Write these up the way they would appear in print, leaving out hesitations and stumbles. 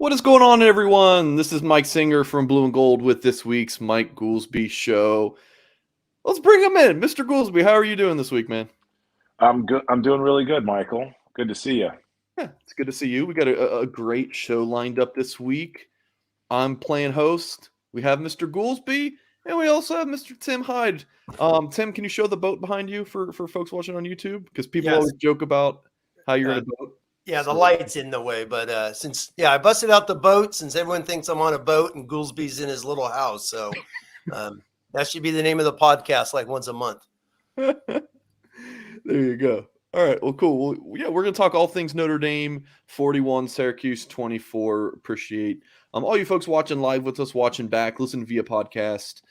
What is going on, everyone? This is Mike Singer from Blue and Gold with this week's Mike Goolsby show. Let's bring him in. Mr. Goolsby, how are you doing this week, man? I'm good. I'm doing really good, Michael. Good to see you. Yeah, it's good to see you. We got a great show lined up this week. I'm playing host. We have Mr. Goolsby, and we also have Mr. Tim Hyde. Tim, can you show the boat behind you for folks watching on YouTube? Because people Yes. always joke about how you're in Uh, a boat. Yeah, the So- light's in the way, but since I busted out the boat, since everyone thinks I'm on a boat and Goolsby's in his little house, so that should be the name of the podcast, like once a month. There you go. All right. Well, cool. Well, yeah, we're going to talk all things Notre Dame 41, Syracuse 24. Appreciate all you folks watching live with us, watching back, listening via podcast.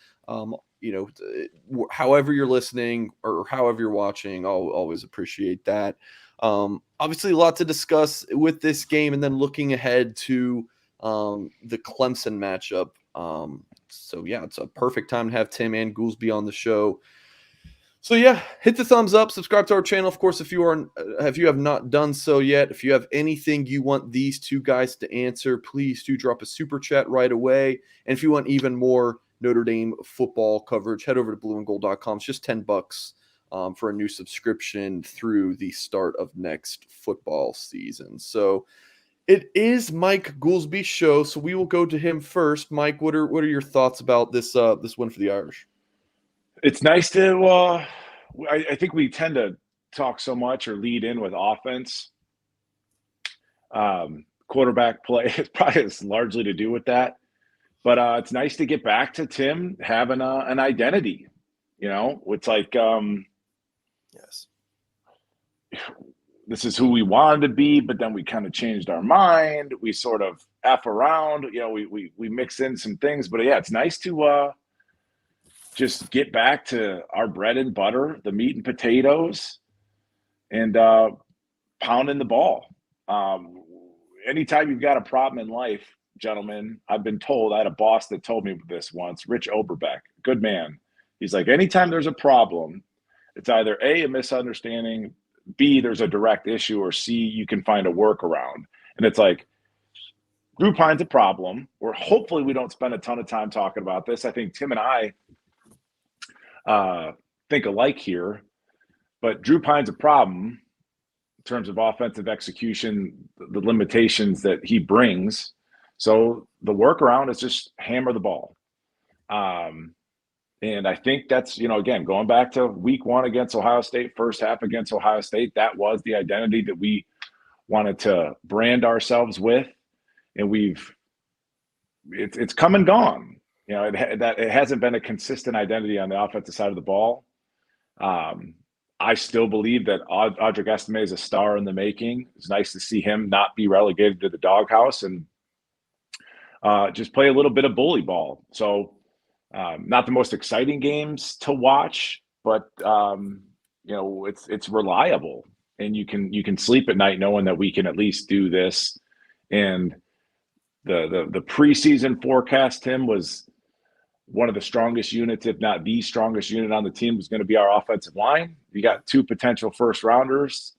However you're listening or however you're watching, I'll always appreciate that. Obviously, a lot to discuss with this game, and then looking ahead to the Clemson matchup. So yeah, it's a perfect time to have Tim and Goolsby on the show. So yeah, hit the thumbs up, subscribe to our channel. Of course, if you have not done so yet, if you have anything you want these two guys to answer, please do drop a super chat right away. And if you want even more Notre Dame football coverage, head over to blueandgold.com. It's just $10 for a new subscription through the start of next football season. So it is Mike Goolsby's show, so we will go to him first. Mike, what are your thoughts about this win for the Irish? It's nice to. I think we tend to talk so much or lead in with offense. Quarterback play probably has largely to do with that, but it's nice to get back to Tim having an identity. It's like Yes. this is who we wanted to be, but then we kind of changed our mind. We sort of F around. We mix in some things, but yeah, it's nice to just get back to our bread and butter, the meat and potatoes, and pounding the ball. Anytime you've got a problem in life, gentlemen, I've been told, I had a boss that told me this once, Rich Oberbeck, good man. He's like, anytime there's a problem, it's either A, a misunderstanding, B, there's a direct issue, or C, you can find a workaround. And it's like, Drew Pine's a problem, or hopefully we don't spend a ton of time talking about this. I think Tim and I think alike here, but Drew Pine's a problem in terms of offensive execution, the limitations that he brings. So the workaround is just hammer the ball. And I think that's, again, going back to week 1 against Ohio State, first half against Ohio State, that was the identity that we wanted to brand ourselves with. And it's come and gone. It hasn't been a consistent identity on the offensive side of the ball. I still believe that Audric Estime is a star in the making. It's nice to see him not be relegated to the doghouse and just play a little bit of bully ball. So not the most exciting games to watch, but it's reliable, and you can sleep at night knowing that we can at least do this. And the preseason forecast, Tim, was one of the strongest units, if not the strongest unit on the team, was going to be our offensive line. You got 2 potential first rounders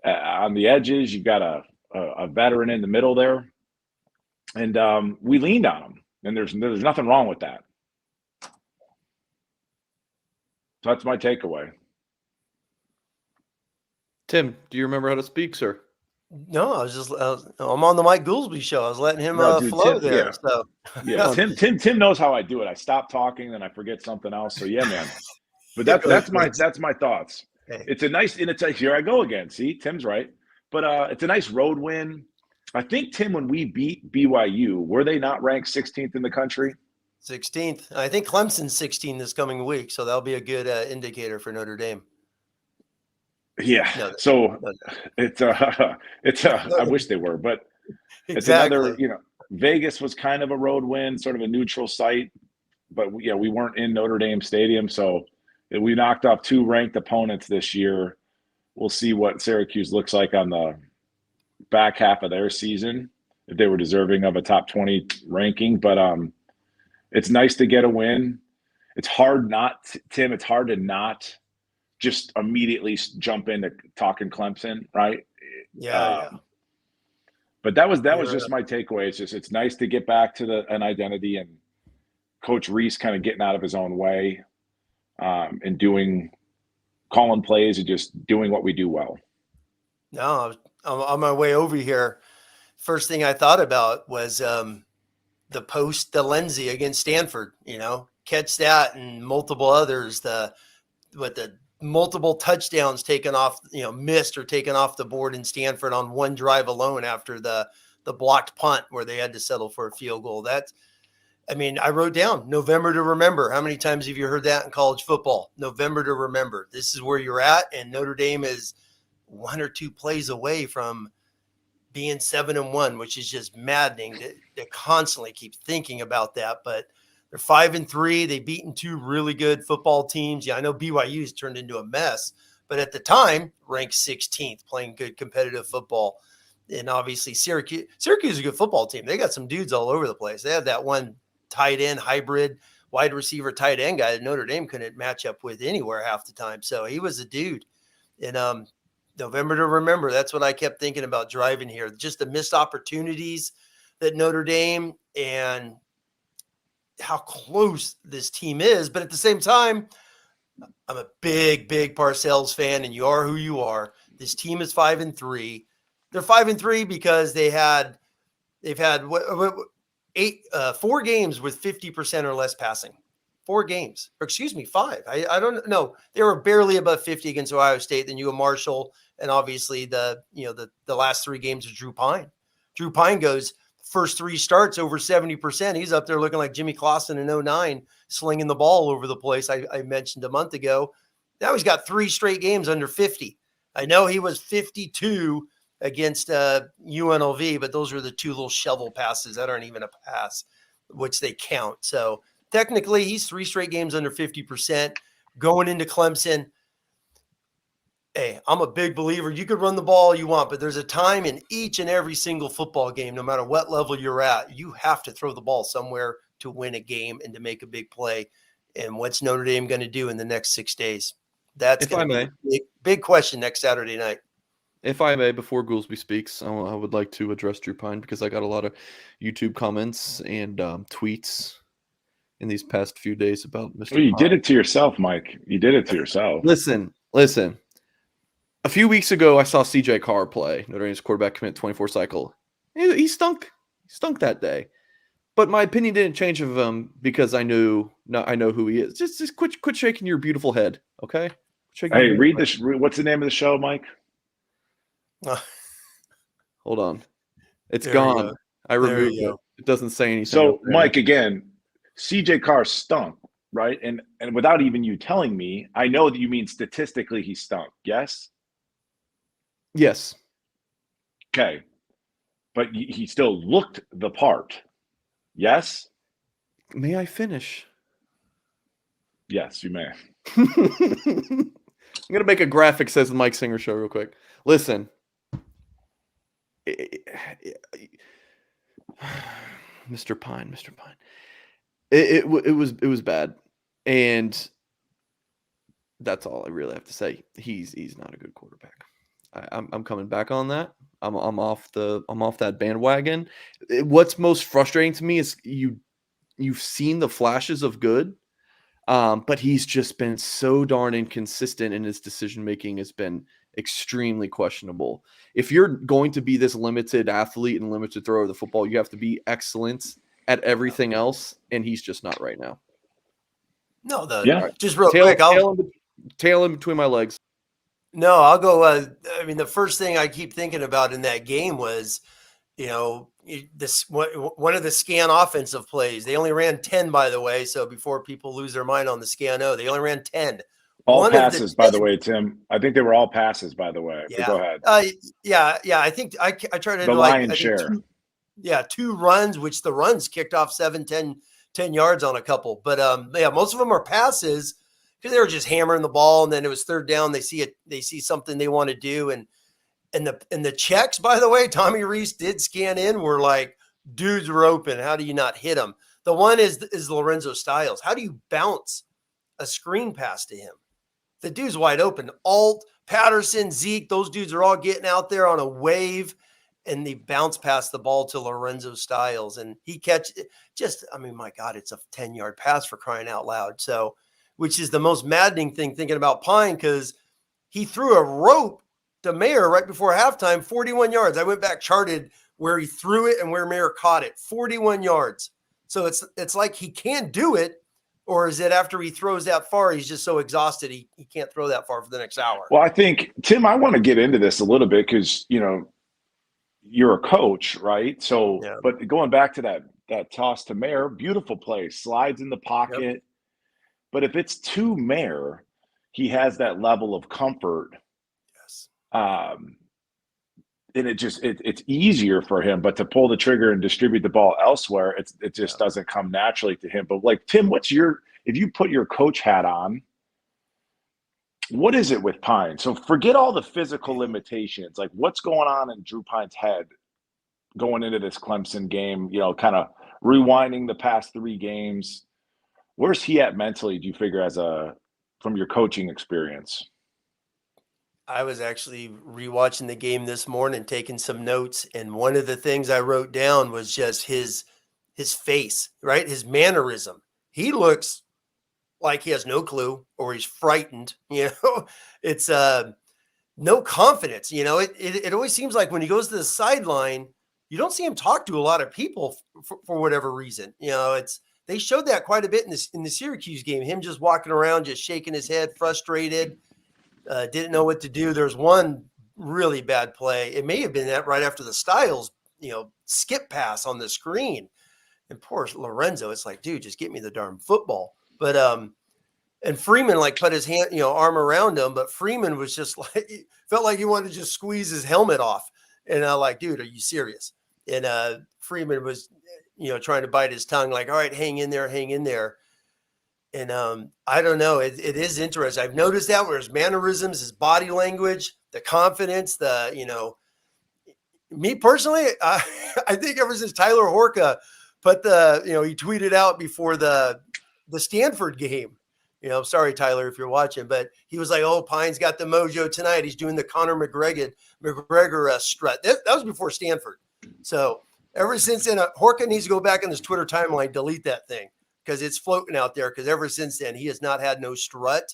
on the edges. You've got a veteran in the middle there, and we leaned on them. And there's nothing wrong with that. So that's my takeaway. Tim, do you remember how to speak, sir? No, I'm on the Mike Goolsby show. I was letting him Dude, flow Tim, there. yeah. So Yeah, Tim knows how I do it. I stop talking, then I forget something else. So yeah, man. But that's my thoughts. Hey. It's a nice, and it's like, here I go again. See, Tim's right. But it's a nice road win. I think, Tim, when we beat BYU, were they not ranked 16th in the country? 16th. I think Clemson's 16 this coming week, so that'll be a good indicator for Notre Dame. Yeah. No, So no. it's I wish they were, but it's Exactly. another, Vegas was kind of a road win, sort of a neutral site, but we weren't in Notre Dame Stadium. So we knocked off 2 ranked opponents this year. We'll see what Syracuse looks like on the back half of their season, if they were deserving of a top 20 ranking. But it's nice to get a win. It's hard Tim, it's hard to not just immediately jump into talking Clemson, right? Yeah. But that was just my takeaway. It's nice to get back to an identity, and Coach Reese kind of getting out of his own way, and calling plays and just doing what we do well. No, on my way over here, first thing I thought about was the Lenzi against Stanford. Catch that and multiple others. The multiple touchdowns taken off, missed or taken off the board in Stanford on one drive alone after the blocked punt where they had to settle for a field goal. I wrote down November to remember. How many times have you heard that in college football? November to remember. This is where you're at, and Notre Dame is 1 or 2 plays away from being 7-1, which is just maddening to constantly keep thinking about that. But they're 5-3. They've beaten 2 really good football teams. Yeah, I know BYU's turned into a mess, but at the time, ranked 16th, playing good competitive football. And obviously, Syracuse is a good football team. They got some dudes all over the place. They have that one tight end hybrid wide receiver tight end guy that Notre Dame couldn't match up with anywhere half the time. So he was a dude. And November to remember. That's what I kept thinking about driving here. Just the missed opportunities that Notre Dame and how close this team is. But at the same time, I'm a big Parcells fan, and you are who you are. This team is 5-3. They're 5-3 because they've had 4 games with 50% or less passing. 4 games, or excuse me, 5. I don't know. They were barely above 50 against Ohio State. Then you have Marshall, and obviously the last 3 games of Drew Pine. Drew Pine goes first 3 starts over 70%. He's up there looking like Jimmy Clausen in 2009, slinging the ball over the place. I mentioned a month ago. Now he's got 3 straight games under 50. I know he was 52 against UNLV, but those are the 2 little shovel passes that aren't even a pass, which they count. So technically, he's 3 straight games under 50%. Going into Clemson, hey, I'm a big believer. You could run the ball all you want, but there's a time in each and every single football game, no matter what level you're at, you have to throw the ball somewhere to win a game and to make a big play. And what's Notre Dame going to do in the next 6 days? That's going to be a big question next Saturday night. If I may, before Goolsby speaks, I would like to address Drew Pine because I got a lot of YouTube comments and tweets in these past few days about Mr. Well, you Pine. did it to yourself, Mike. You did it to yourself. Listen. A few weeks ago, I saw CJ Carr play, Notre Dame's quarterback commit 24 cycle. He stunk. He stunk that day. But my opinion didn't change of him because I know who he is. Just quit shaking your beautiful head, okay? Hey, read this. What's the name of the show, Mike? Hold on. It's gone. I removed it. It doesn't say anything. So, Mike, again, CJ Carr stunk, right? And without even you telling me, I know that you mean statistically he stunk, yes? Yes. Okay. But he still looked the part, yes? May I finish? Yes, you may. I'm going to make a graphic says the Mike Singer Show real quick. Listen. Mr. Pine. It was bad, and that's all I really have to say. He's not a good quarterback. I'm coming back on that. I'm off that bandwagon. What's most frustrating to me is you've seen the flashes of good, but he's just been so darn inconsistent, and his decision making has been extremely questionable. If you're going to be this limited athlete and limited thrower of the football, you have to be excellent at everything else, and he's just not right now. No, just real quick, tail in between my legs. No, I'll go. The first thing I keep thinking about in that game was, this one of the scan offensive plays. They only ran 10, by the way. So before people lose their mind on the scan, they only ran 10. All passes, by the way, Tim. I think they were all passes, by the way. Yeah. But go ahead. I think I tried to the lion's share. 2 runs, which the runs kicked off 7-10 yards on a couple. But most of them are passes because they were just hammering the ball, and then it was 3rd down. They see something they want to do, and the checks, by the way, Tommy Reese did scan in. Were like, dudes were open. How do you not hit them? The one is Lorenzo Styles. How do you bounce a screen pass to him? The dude's wide open. Alt, Patterson, Zeke, those dudes are all getting out there on a wave. and they bounce past the ball to Lorenzo Styles, and he my God, it's a 10-yard pass for crying out loud. So, which is the most maddening thing thinking about Pine, because he threw a rope to Mayer right before halftime, 41 yards. I went back, charted where he threw it and where Mayer caught it, 41 yards. So it's like he can't do it, or is it after he throws that far, he's just so exhausted he can't throw that far for the next hour? Well, I think, Tim, I want to get into this a little bit because, you're a coach, right? So, Yeah. But going back to that toss to Mayer, beautiful play, slides in the pocket. Yep. But if it's to Mayer, he has that level of comfort. Yes. And it's easier for him, but to pull the trigger and distribute the ball elsewhere, it just doesn't come naturally to him. But like, Tim, if you put your coach hat on, what is it with Pine? So forget all the physical limitations. Like, what's going on in Drew Pine's head going into this Clemson game, kind of rewinding the past 3 games? Where's he at mentally, do you figure, from your coaching experience? I was actually rewatching the game this morning, taking some notes, and one of the things I wrote down was just his face, right? His mannerism. He looks like he has no clue, or he's frightened. It's no confidence. It always seems like when he goes to the sideline, you don't see him talk to a lot of people for whatever reason. They showed that quite a bit in the Syracuse game. Him just walking around, just shaking his head, frustrated. Didn't know what to do. There's one really bad play. It may have been that right after the Styles, skip pass on the screen. And poor Lorenzo, it's like, dude, just get me the darn football. But and Freeman put his arm around him, but Freeman was just felt like he wanted to just squeeze his helmet off. And I dude, are you serious? And Freeman was, trying to bite his tongue, like, all right, hang in there. And I don't know. It is interesting. I've noticed that where his mannerisms, his body language, the confidence, me personally, I think ever since Tyler Horka put he tweeted out before the Stanford game, sorry, Tyler, if you're watching, but he was like, oh, Pine's got the mojo tonight. He's doing the Conor McGregor strut. That was before Stanford. So ever since then, Horka needs to go back on his Twitter timeline, delete that thing, because it's floating out there. Because ever since then, he has not had no strut.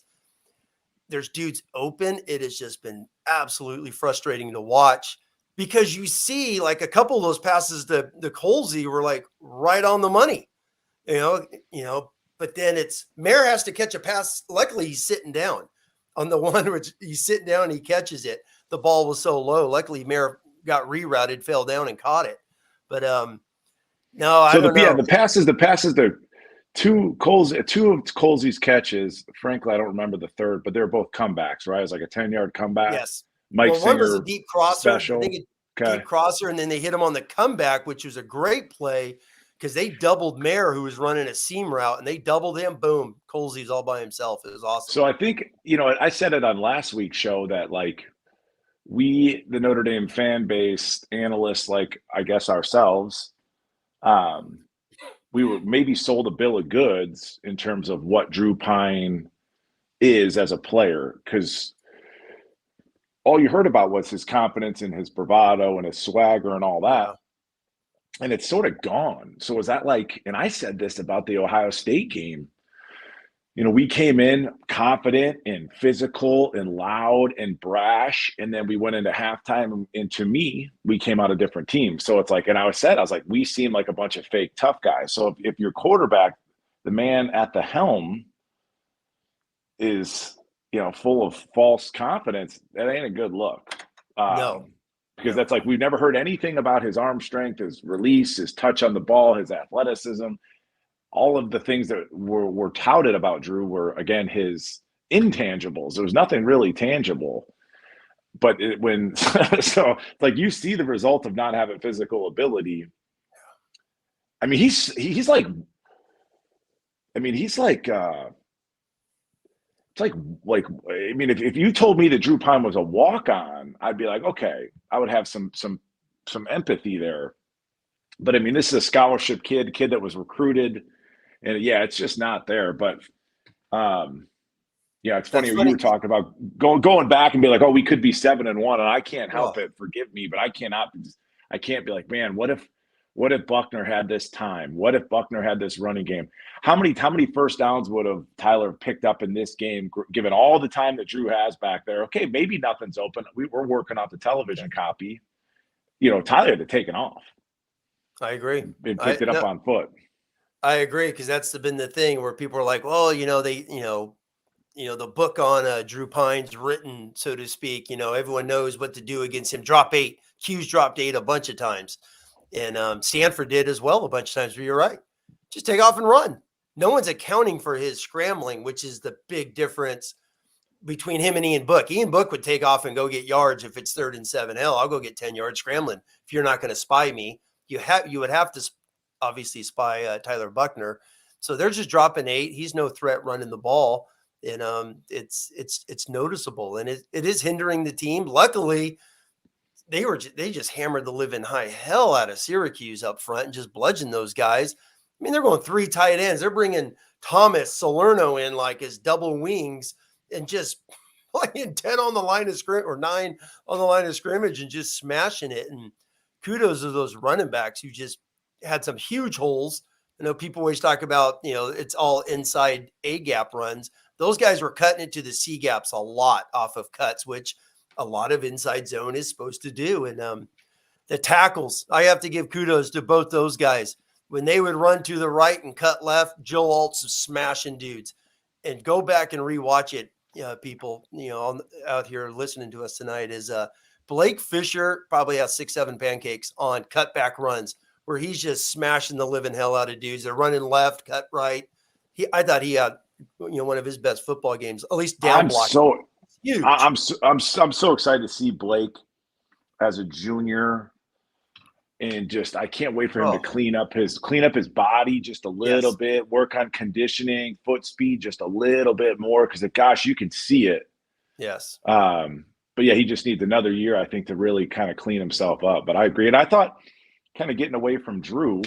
There's dudes open. It has just been absolutely frustrating to watch, because you see a couple of those passes to Goolsby were right on the money, but then Mayer has to catch a pass. Luckily, he's sitting down on the one which he's sitting down and he catches it. The ball was so low. Luckily, Mayer got rerouted, fell down and caught it. But no, I don't know. Yeah, the passes to two of Goolsby's catches. Frankly, I don't remember the third, but they're both comebacks, right? It was like a 10-yard comeback. Yes. Mike Singer, one was a deep crosser. special. I think deep crosser, and then they hit him on the comeback, which was a great play because they doubled Mayer, who was running a seam route, and they doubled him. Boom, Goolsby's all by himself. It was awesome. So I think, I said it on last week's show that we, the Notre Dame fan base, analysts I guess ourselves, we were maybe sold a bill of goods in terms of what Drew Pine is as a player, because all you heard about was his confidence and his bravado and his swagger and all that. And it's sort of gone. So is that and I said this about the Ohio State game, we came in confident and physical and loud and brash. And then we went into halftime, and to me, we came out a different team. So it's and I was we seem like a bunch of fake tough guys. So if your quarterback, the man at the helm, is, full of false confidence, that ain't a good look. No. Because that's we've never heard anything about his arm strength, his release, his touch on the ball, his athleticism. All of the things that were touted about Drew were, again, his intangibles. There was nothing really tangible. But so you see the result of not having physical ability. I mean, he's if you told me that Drew Pine was a walk-on, I'd be okay, I would have some empathy there. But this is a scholarship kid that was recruited, and it's just not there. But it's funny when you were talking about going back and be oh, we could be 7-1, and I can't help it. Forgive me, but I cannot. I can't be like, man, what if Buckner had this time? What if Buckner had this running game? How many first downs would have Tyler picked up in this game, given all the time that Drew has back there? Okay, maybe nothing's open. We're working off the television copy. Tyler had to take it off. I agree. And picked it up on foot. I agree, because that's been the thing where people are like, well, the book on Drew Pine's written, so to speak. Everyone knows what to do against him. Drop 8. Q's dropped 8 a bunch of times. And Stanford did as well a bunch of times, but you're right. Just take off and run. No one's accounting for his scrambling, which is the big difference between him and Ian Book. Ian Book would take off and go get yards if it's 3rd and 7. Hell, I'll go get 10 yards scrambling. If you're not going to spy me, you would have to obviously spy Tyler Buckner. So they're just dropping 8. He's no threat running the ball. And it's noticeable, and it is hindering the team. Luckily, they just hammered the living high hell out of Syracuse up front and just bludgeoned those guys. I mean, they're going 3 tight ends. They're bringing Thomas Salerno in like his double wings and just playing 10 on the line of scrimmage or 9 on the line of scrimmage and just smashing it. And kudos to those running backs who just had some huge holes. I know people always talk about, it's all inside A gap runs. Those guys were cutting it to the C gaps a lot off of cuts, which a lot of inside zone is supposed to do. And the tackles, I have to give kudos to both those guys. When they would run to the right and cut left, Joe Alt's smashing dudes. And go back and rewatch it, people, out here listening to us tonight, is Blake Fisher probably has 6-7 pancakes on cutback runs where he's just smashing the living hell out of dudes. They're running left, cut right. I thought he had one of his best football games, at least down blocking. Huge. I'm so excited to see Blake as a junior, and just I can't wait for him to clean up his body just a little bit, work on conditioning, foot speed just a little bit more, because gosh, you can see it. Yes. But yeah, he just needs another year, I think, to really kind of clean himself up. But I agree, and I thought, kind of getting away from Drew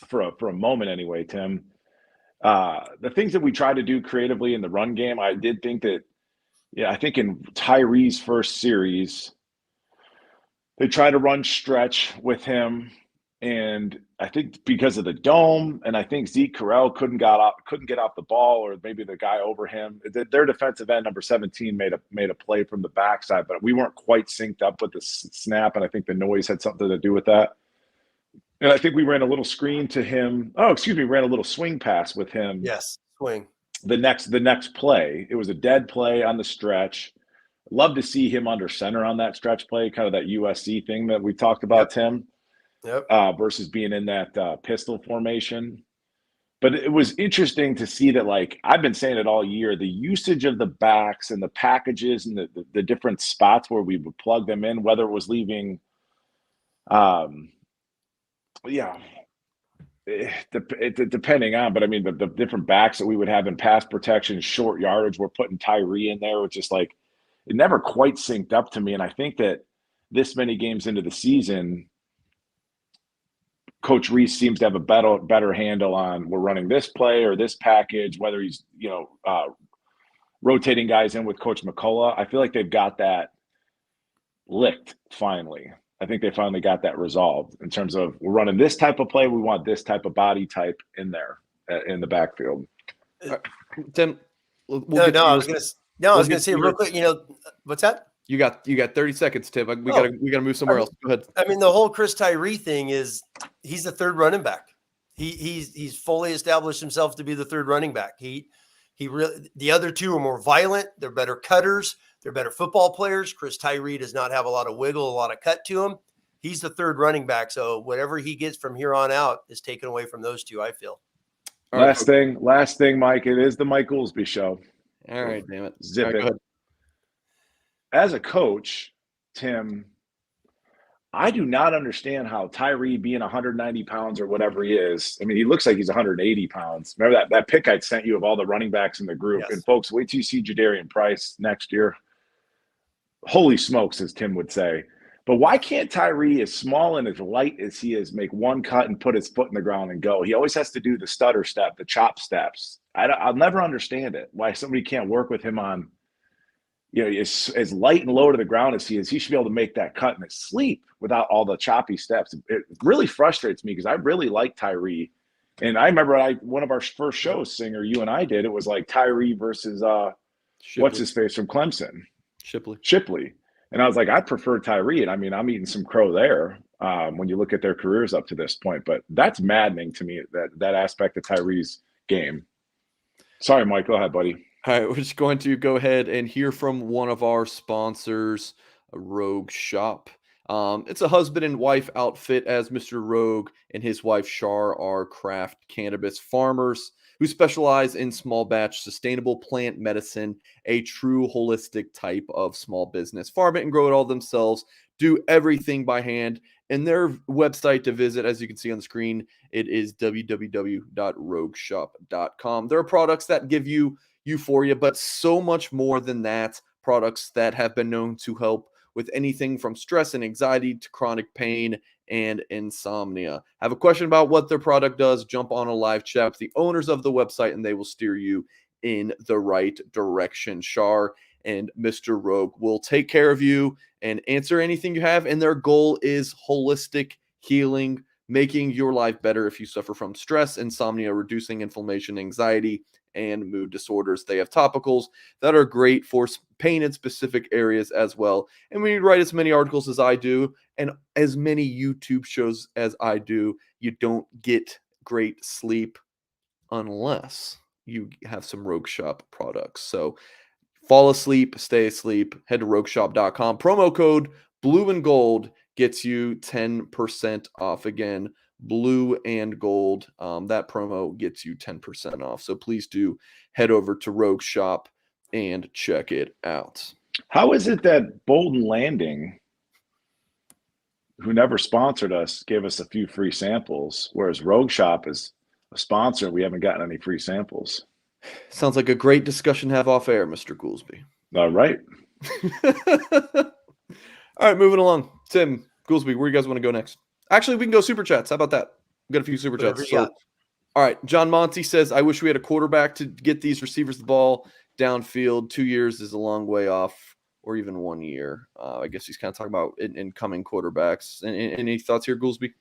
for a moment anyway, Tim. The things that we tried to do creatively in the run game, I did think that. Yeah, I think in Tyree's first series, they tried to run stretch with him, and I think because of the dome, and I think Zeke Correll couldn't get off the ball, or maybe the guy over him. Their defensive end, number 17, made a play from the backside, but we weren't quite synced up with the snap, and I think the noise had something to do with that. And I think we ran a little screen to him. Ran a little swing pass with him. Yes, swing. The next play, it was a dead play on the stretch. Love to see him under center on that stretch play, kind of that USC thing that we talked about, Tim. Yep. Versus being in that pistol formation. But it was interesting to see that, like I've been saying it all year, the usage of the backs and the packages and the different spots where we would plug them in, whether it was leaving, depending on, but I mean, the different backs that we would have in pass protection, short yardage, we're putting Tyree in there, which is like, it never quite synced up to me. And I think that this many games into the season, Coach Reese seems to have a better handle on, we're running this play or this package, whether he's, rotating guys in with Coach McCullough. I feel like they've got that licked finally. I think they finally got that resolved in terms of, we're running this type of play. We want this type of body type in there in the backfield. Tim, I was going to say real quick, what's that? You got 30 seconds, Tim. We gotta move somewhere else. Go ahead. I mean, the whole Chris Tyree thing is he's the third running back. He's fully established himself to be the third running back. He really, the other two are more violent. They're better cutters. They're better football players. Chris Tyree does not have a lot of wiggle, a lot of cut to him. He's the third running back. So whatever he gets from here on out is taken away from those two, I feel. Last thing, Mike, it is the Mike Goolsby show. All right, damn it. Zip it. As a coach, Tim, I do not understand how Tyree being 190 pounds or whatever he is. I mean, he looks like he's 180 pounds. Remember that pick I sent you of all the running backs in the group? Yes. And folks, wait till you see Jadarian Price next year. Holy smokes, as Tim would say. But why can't Tyree, as small and as light as he is, make one cut and put his foot in the ground and go? He always has to do the stutter step, the chop steps. I'll never understand it, why somebody can't work with him on as light and low to the ground as he is, he should be able to make that cut in his sleep without all the choppy steps. It really frustrates me because I really like Tyree. And I remember one of our first shows, Singer, you and I did, it was like Tyree versus what's his face from Clemson? Shipley. And I was like, I prefer Tyree. And I mean, I'm eating some crow there when you look at their careers up to this point. But that's maddening to me, that aspect of Tyree's game. Sorry, Mike. Go ahead, buddy. All right, we're just going to go ahead and hear from one of our sponsors, Rogue Shop. It's a husband and wife outfit, as Mr. Rogue and his wife Shar are craft cannabis farmers who specialize in small batch sustainable plant medicine, a true holistic type of small business. Farm it and grow it all themselves, do everything by hand. And their website to visit, as you can see on the screen, it is www.rogueshop.com. There are products that give you euphoria, but so much more than that. Products that have been known to help with anything from stress and anxiety to chronic pain and insomnia. Have a question about what their product does? Jump on a live chat with the owners of the website and they will steer you in the right direction. Shar and Mr. Rogue will take care of you and answer anything you have. And their goal is holistic healing, making your life better if you suffer from stress, insomnia, reducing inflammation, anxiety, and mood disorders. They have topicals that are great for pain in specific areas as well. And when you write as many articles as I do and as many YouTube shows as I do, you don't get great sleep unless you have some Rogue Shop products. So fall asleep, stay asleep, head to rogueshop.com. Promo code blue and gold gets you 10% off. Again, blue and gold. That promo gets you 10% off. So please do head over to Rogue Shop and check it out. How is it that Bolton Landing, who never sponsored us, gave us a few free samples, whereas Rogue Shop is a sponsor, we haven't gotten any free samples? Sounds like a great discussion to have off air, Mr. Goolsby. All right. All right, moving along. Tim, Goolsby, where you guys want to go next? Actually, we can go super chats. How about that? We've got a few super chats. So, all right, John Monty says, I wish we had a quarterback to get these receivers the ball downfield. 2 years is a long way off, or even 1 year. I guess he's kind of talking about incoming quarterbacks. Any thoughts here, Goolsby?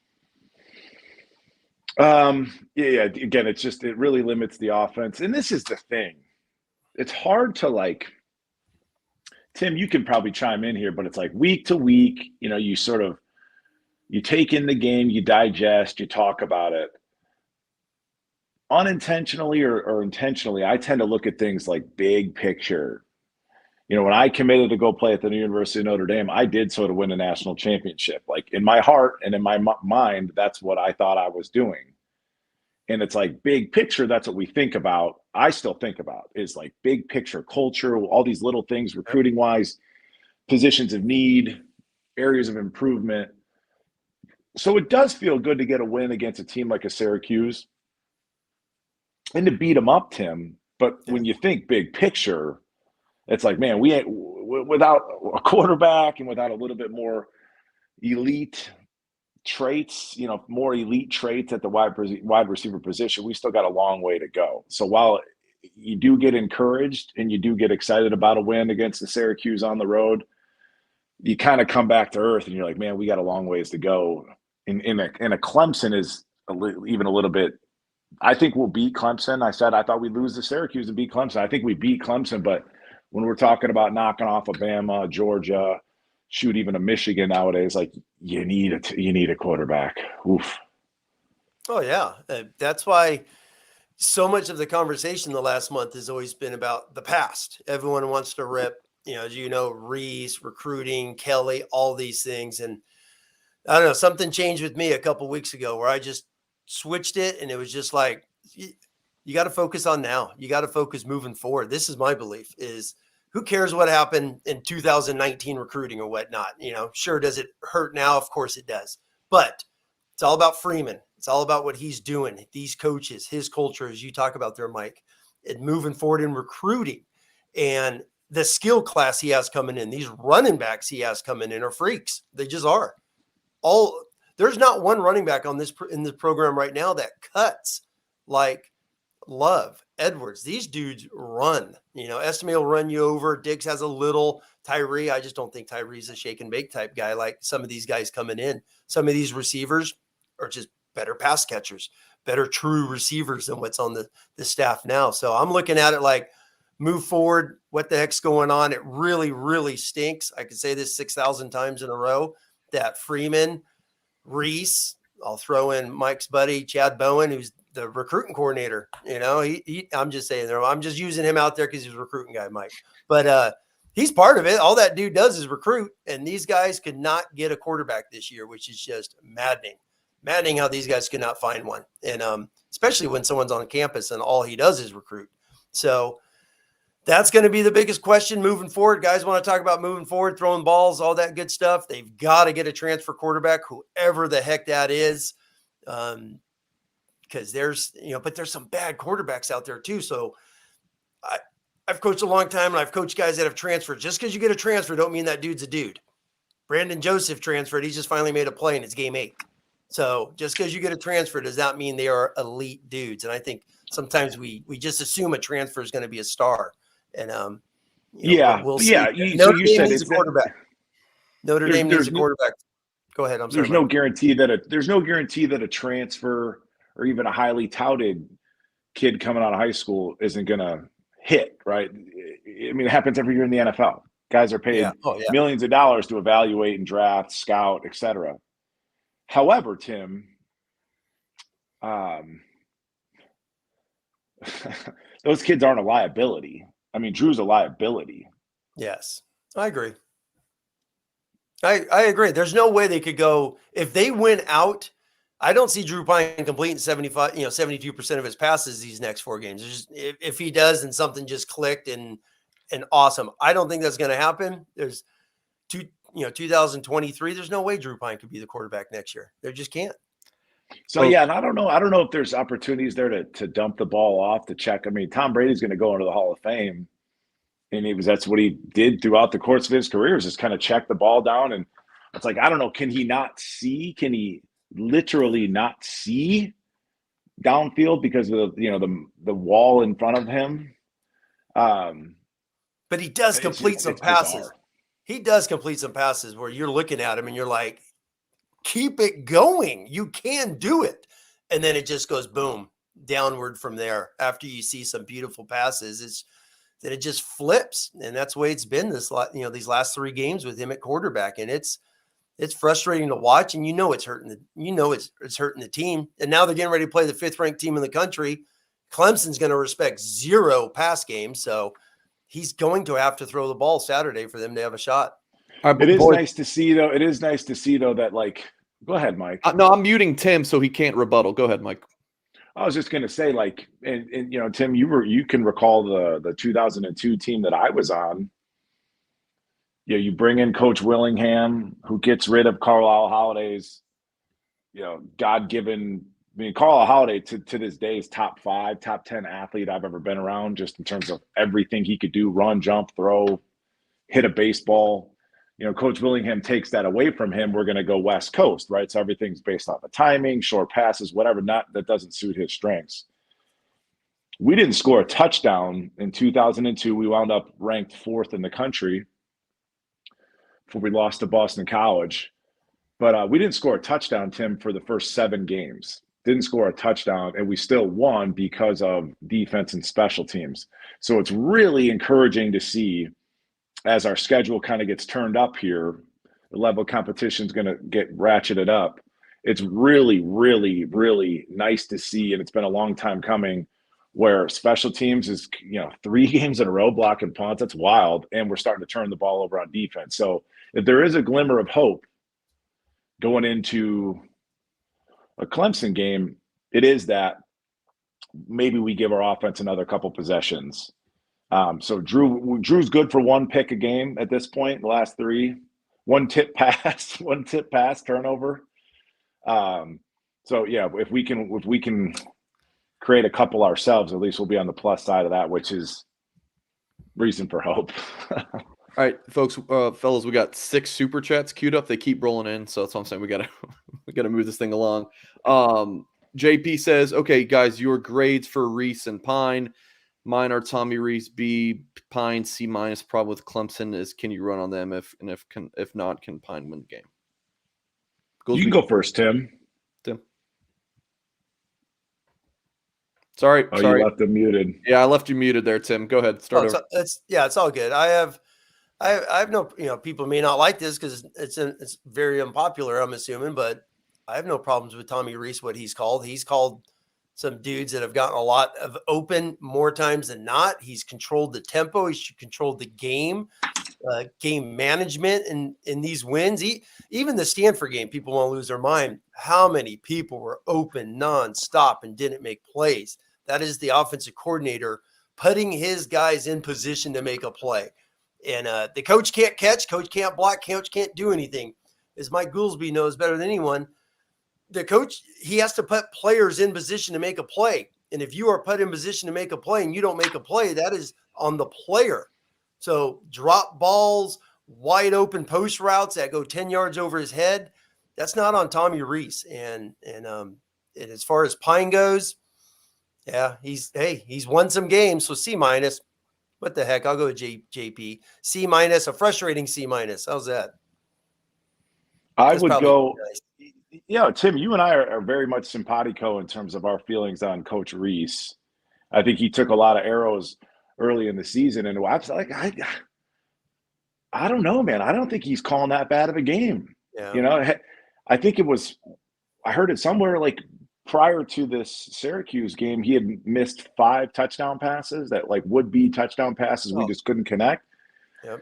Yeah. Again, it really limits the offense. And this is the thing. It's hard to Tim, you can probably chime in here, but it's like week to week, you take in the game, you digest, you talk about it. Unintentionally or intentionally, I tend to look at things like big picture. When I committed to go play at the University of Notre Dame, I did sort of win a national championship. Like in my heart and in my mind, that's what I thought I was doing. And it's like big picture, that's what we think about. I still think about is like big picture culture, all these little things, recruiting wise, positions of need, areas of improvement. So it does feel good to get a win against a team like a Syracuse and to beat them up, Tim. But when you think big picture, it's like, man, we ain't without a quarterback and without a little bit more elite traits, more elite traits at the wide receiver position, we still got a long way to go. So while you do get encouraged and you do get excited about a win against the Syracuse on the road, you kind of come back to earth and you're like, man, we got a long ways to go. In a Clemson is even a little bit. I think we'll beat Clemson. I thought we'd lose to Syracuse and beat Clemson. I think we beat Clemson, but when we're talking about knocking off Alabama, Georgia, shoot, even a Michigan nowadays, like you need a quarterback. Oof. Oh yeah, that's why so much of the conversation the last month has always been about the past. Everyone wants to rip, as Reese, recruiting, Kelly, all these things, and I don't know, something changed with me a couple weeks ago where I just switched it, and it was just like, you got to focus on now. You got to focus moving forward. This is my belief: is who cares what happened in 2019 recruiting or whatnot? Sure, does it hurt now? Of course it does. But it's all about Freeman. It's all about what he's doing, these coaches, his culture, as you talk about there, Mike, and moving forward in recruiting and the skill class he has coming in. These running backs he has coming in are freaks. They just are. There's not one running back in this program right now that cuts like Love, Edwards. These dudes run. Estimate will run you over. Diggs has a little. Tyree, I just don't think Tyree's a shake and bake type guy like some of these guys coming in. Some of these receivers are just better pass catchers, better true receivers than what's on the staff now. So I'm looking at it like, move forward. What the heck's going on? It really, really stinks. I could say this 6,000 times in a row that Freeman, Reese, I'll throw in Mike's buddy, Chad Bowen, who's the recruiting coordinator. I'm just saying there. I'm just using him out there because he's a recruiting guy, Mike. But he's part of it. All that dude does is recruit. And these guys could not get a quarterback this year, which is just maddening. Maddening how these guys could not find one. And especially when someone's on campus and all he does is recruit. So that's going to be the biggest question moving forward. Guys want to talk about moving forward, throwing balls, all that good stuff. They've got to get a transfer quarterback, whoever the heck that is. Because there's some bad quarterbacks out there too. So I've coached a long time and I've coached guys that have transferred. Just because you get a transfer don't mean that dude's a dude. Brandon Joseph transferred. He just finally made a play and it's game 8. So just because you get a transfer does not mean they are elite dudes. And I think sometimes we just assume a transfer is going to be a star. And we'll see. Notre Dame needs a quarterback. Notre Dame needs a quarterback. Go ahead. I'm sorry. There's no guarantee that a transfer or even a highly touted kid coming out of high school isn't going to hit, right? I mean, it happens every year in the NFL. Guys are paid millions of dollars to evaluate and draft, scout, etc. However, Tim, those kids aren't a liability. I mean, Drew's a liability. Yes, I agree. I agree. There's no way they could go if they win out. I don't see Drew Pine completing 72% of his passes these next 4 games. If he does and something just clicked and awesome. I don't think that's going to happen. There's 2023. There's no way Drew Pine could be the quarterback next year. There just can't. So yeah, and I don't know if there's opportunities there to dump the ball off to check. I mean, Tom Brady's going to go into the Hall of Fame, and that's what he did throughout the course of his career, is just kind of check the ball down. And it's like, I don't know, can he not see? Can he literally not see downfield because of the wall in front of him? But he does complete some passes. Bizarre. He does complete some passes where you're looking at him and you're like, keep it going. You can do it. And then it just goes boom, downward from there. After you see some beautiful passes, it just flips. And that's the way it's been these last 3 games with him at quarterback. And it's frustrating to watch. And it's hurting it's hurting the team. And now they're getting ready to play the 5th ranked team in the country. Clemson's going to respect 0 pass games. So he's going to have to throw the ball Saturday for them to have a shot. It is nice to see, though, that, like, go ahead, Mike. No, I'm muting Tim so he can't rebuttal. Go ahead, Mike. I was just going to say, like, and Tim, you can recall the 2002 team that I was on. You bring in Coach Willingham, who gets rid of Carlisle Holliday's, God-given. I mean, Carlisle Holiday to this day is top 5, top 10 athlete I've ever been around, just in terms of everything he could do: run, jump, throw, hit a baseball. Coach Willingham takes that away from him. We're going to go West Coast, right? So everything's based off of timing, short passes, whatever. That doesn't suit his strengths. We didn't score a touchdown in 2002. We wound up ranked 4th in the country before we lost to Boston College. But we didn't score a touchdown, Tim, for the first 7 games. Didn't score a touchdown, and we still won because of defense and special teams. So it's really encouraging to see, as our schedule kind of gets turned up here, the level of competition is going to get ratcheted up. It's really, really, really nice to see, and it's been a long time coming, where special teams is 3 games in a row blocking punts. That's wild, and we're starting to turn the ball over on defense. So if there is a glimmer of hope going into a Clemson game, it is that maybe we give our offense another couple possessions. So Drew's good for 1 pick a game at this point. The last 3, 1 tip pass, turnover. So yeah, if we can create a couple ourselves, at least we'll be on the plus side of that, which is reason for hope. All right, folks, fellas, we got 6 super chats queued up. They keep rolling in, so that's what I'm saying. We gotta move this thing along. JP says, okay, guys, your grades for Reese and Pine. Mine are Tommy Reese, B, Pine, C minus. Problem with Clemson is, can you run on them? If not, can Pine win the game? You can go first, Tim. Tim. Sorry. You left them muted. Yeah, I left you muted there, Tim. Go ahead. Start over. It's all good. I have no, people may not like this because it's very unpopular, I'm assuming, but I have no problems with Tommy Reese, what he's called. He's called some dudes that have gotten a lot of open more times than not. He's controlled the tempo. He's controlled the game management in these wins. Even the Stanford game, people won't lose their mind. How many people were open nonstop and didn't make plays? That is the offensive coordinator putting his guys in position to make a play. And the coach can't catch, coach can't block, coach can't do anything. As Mike Goolsby knows better than anyone, the coach, he has to put players in position to make a play. And if you are put in position to make a play and you don't make a play, that is on the player. So drop balls, wide open post routes that go 10 yards over his head, that's not on Tommy Reese. And as far as Pine goes, yeah, he's won some games. So C minus. What the heck? I'll go with JP. C minus, a frustrating C minus. How's that? I would go. Nice. Tim, you and I are very much simpatico in terms of our feelings on Coach Reese. I think he took a lot of arrows early in the season, and I was like, I don't know, man. I don't think he's calling that bad of a game. Yeah. I think I heard it somewhere like prior to this Syracuse game, he had missed 5 touchdown passes that would be touchdown passes. We just couldn't connect. Yep.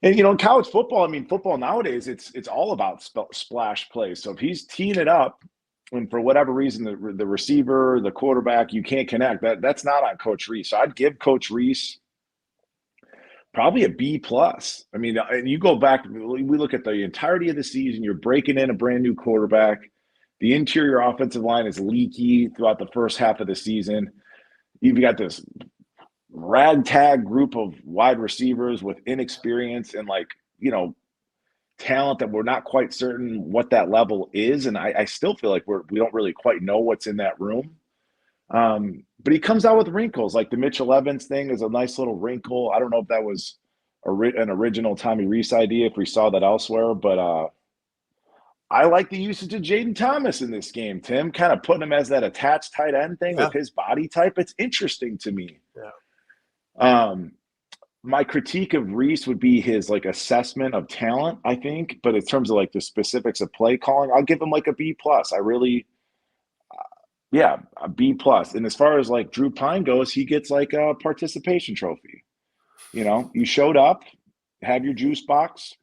And, in college football, football nowadays, it's all about splash plays. So if he's teeing it up and for whatever reason, the receiver, the quarterback, you can't connect, that's not on Coach Reese. So I'd give Coach Reese probably a B+. And you go back, we look at the entirety of the season, you're breaking in a brand new quarterback. The interior offensive line is leaky throughout the first half of the season. You've got this ragtag group of wide receivers with inexperience and talent that we're not quite certain what that level is. And I still feel like we don't really quite know what's in that room. But he comes out with wrinkles. Like the Mitchell Evans thing is a nice little wrinkle. I don't know if that was an original Tommy Reese idea, if we saw that elsewhere, but I like the usage of Jaden Thomas in this game, Tim, kind of putting him as that attached tight end thing with his body type. It's interesting to me. Yeah. My critique of Reese would be his assessment of talent, I think, but in terms of the specifics of play calling, I'll give him a B+. I really, a B+. And as far as Drew Pine goes, he gets a participation trophy. You showed up, have your juice box,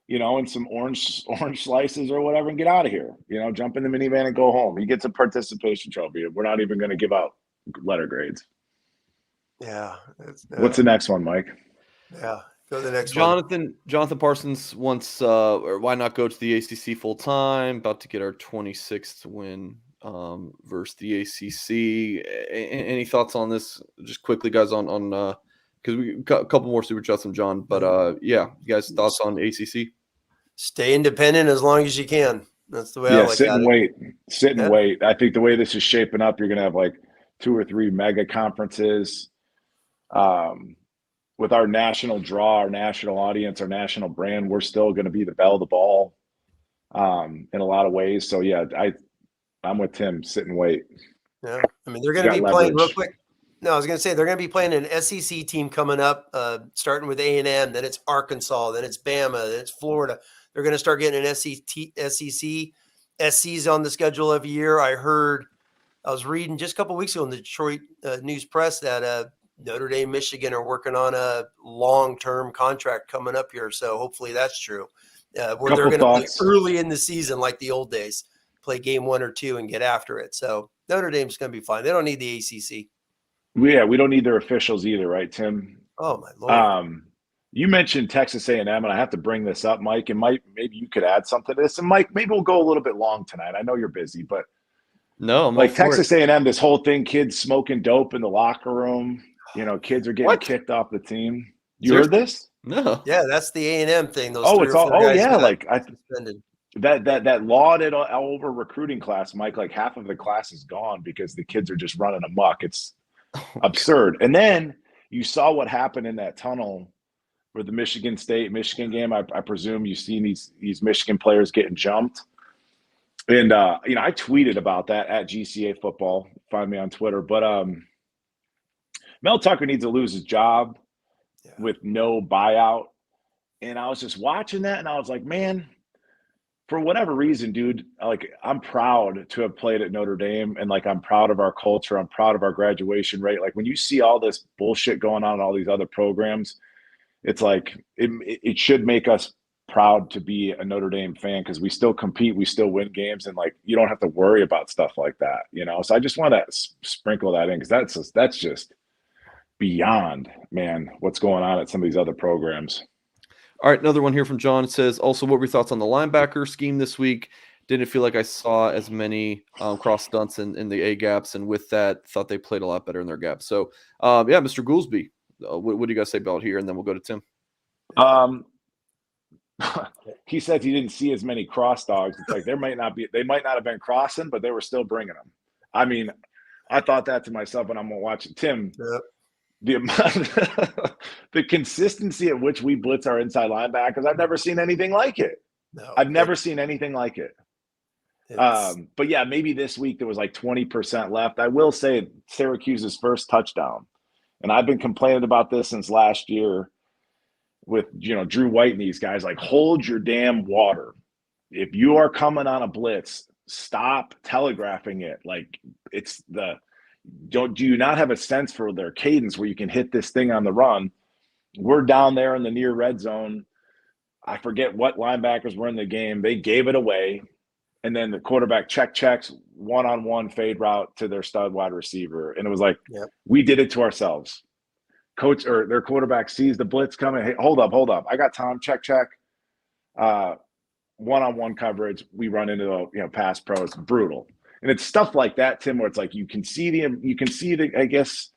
and some orange slices or whatever, and get out of here. Jump in the minivan and go home. He gets a participation trophy. We're not even going to give out letter grades. Yeah. What's the next one, Mike? Yeah. Go to the next one. Jonathan Parsons wants, or why not go to the ACC full time? About to get our 26th win versus the ACC. Any thoughts on this? Just quickly, guys, on because we got a couple more super chats from John, but you guys thoughts on ACC? Stay independent as long as you can. That's the way I like it. Sit and wait. I think the way this is shaping up, you're going to have 2 or 3 mega conferences. With our national draw, our national audience, our national brand, we're still going to be the belle of the ball in a lot of ways. So I'm with Tim. Sit and wait. Yeah, they're going to be playing real quick. No, I was going to say they're going to be playing an SEC team coming up, starting with A&M. Then it's Arkansas. Then it's Bama. Then it's Florida. They're going to start getting an SEC. SC's on the schedule every year. I was reading just a couple of weeks ago in the Detroit News Press that Notre Dame, Michigan are working on a long-term contract coming up here. So hopefully that's true. Where they're going to play early in the season like the old days, play game 1 or 2 and get after it. So Notre Dame's going to be fine. They don't need the ACC. Yeah, we don't need their officials either, right, Tim? Oh, my Lord. You mentioned Texas A&M, and I have to bring this up, Mike, and Mike, maybe you could add something to this. And, Mike, maybe we'll go a little bit long tonight. I know you're busy, but no, Texas A&M, this whole thing, kids smoking dope in the locker room. Kids are getting kicked off the team. You heard this? No. Yeah, that's the A&M thing. Those it's all. Oh, yeah, I suspended. that lauded all over recruiting class, Mike, like half of the class is gone because the kids are just running amok. It's absurd. And then you saw what happened in that tunnel for the Michigan game. I presume you've seen these Michigan players getting jumped. And I tweeted about that at GCA football. Find me on Twitter. But Mel Tucker needs to lose his job with no buyout. And I was just watching that, and I was like, man, for whatever reason, dude, like, I'm proud to have played at Notre Dame, and like, I'm proud of our culture. I'm proud of our graduation rate. Like, when you see all this bullshit going on in all these other programs, it's like it should make us proud to be a Notre Dame fan, because we still compete, we still win games, and like, you don't have to worry about stuff like that, So I just want to sprinkle that in, because that's just beyond, man, what's going on at some of these other programs. All right, another one here from John. It says, also, what were your thoughts on the linebacker scheme this week? Didn't feel like I saw as many cross stunts in the A gaps, and with that, thought they played a lot better in their gaps. So, Mr. Goolsby, what do you guys say about here? And then we'll go to Tim. He said he didn't see as many cross dogs. It's like they might not have been crossing, but they were still bringing them. I mean, I thought that to myself when I'm watching Tim. Yep. The consistency at which we blitz our inside linebackers, I've never seen anything like it. No, I've never seen anything like it. But yeah, maybe this week there was like 20% left. I will say Syracuse's first touchdown, and I've been complaining about this since last year with Drew White and these guys, like, hold your damn water. If you are coming on a blitz, stop telegraphing it. Like, do you not have a sense for their cadence where you can hit this thing on the run? We're down there in the near red zone. I forget what linebackers were in the game. They gave it away. And then the quarterback checks one-on-one fade route to their stud wide receiver. And it was like, We did it to ourselves. Coach or their quarterback sees the blitz coming. Hey, hold up. I got time. Check. One-on-one coverage. We run into the pass pro. It's brutal. And it's stuff like that, Tim, where it's like you can see the I guess,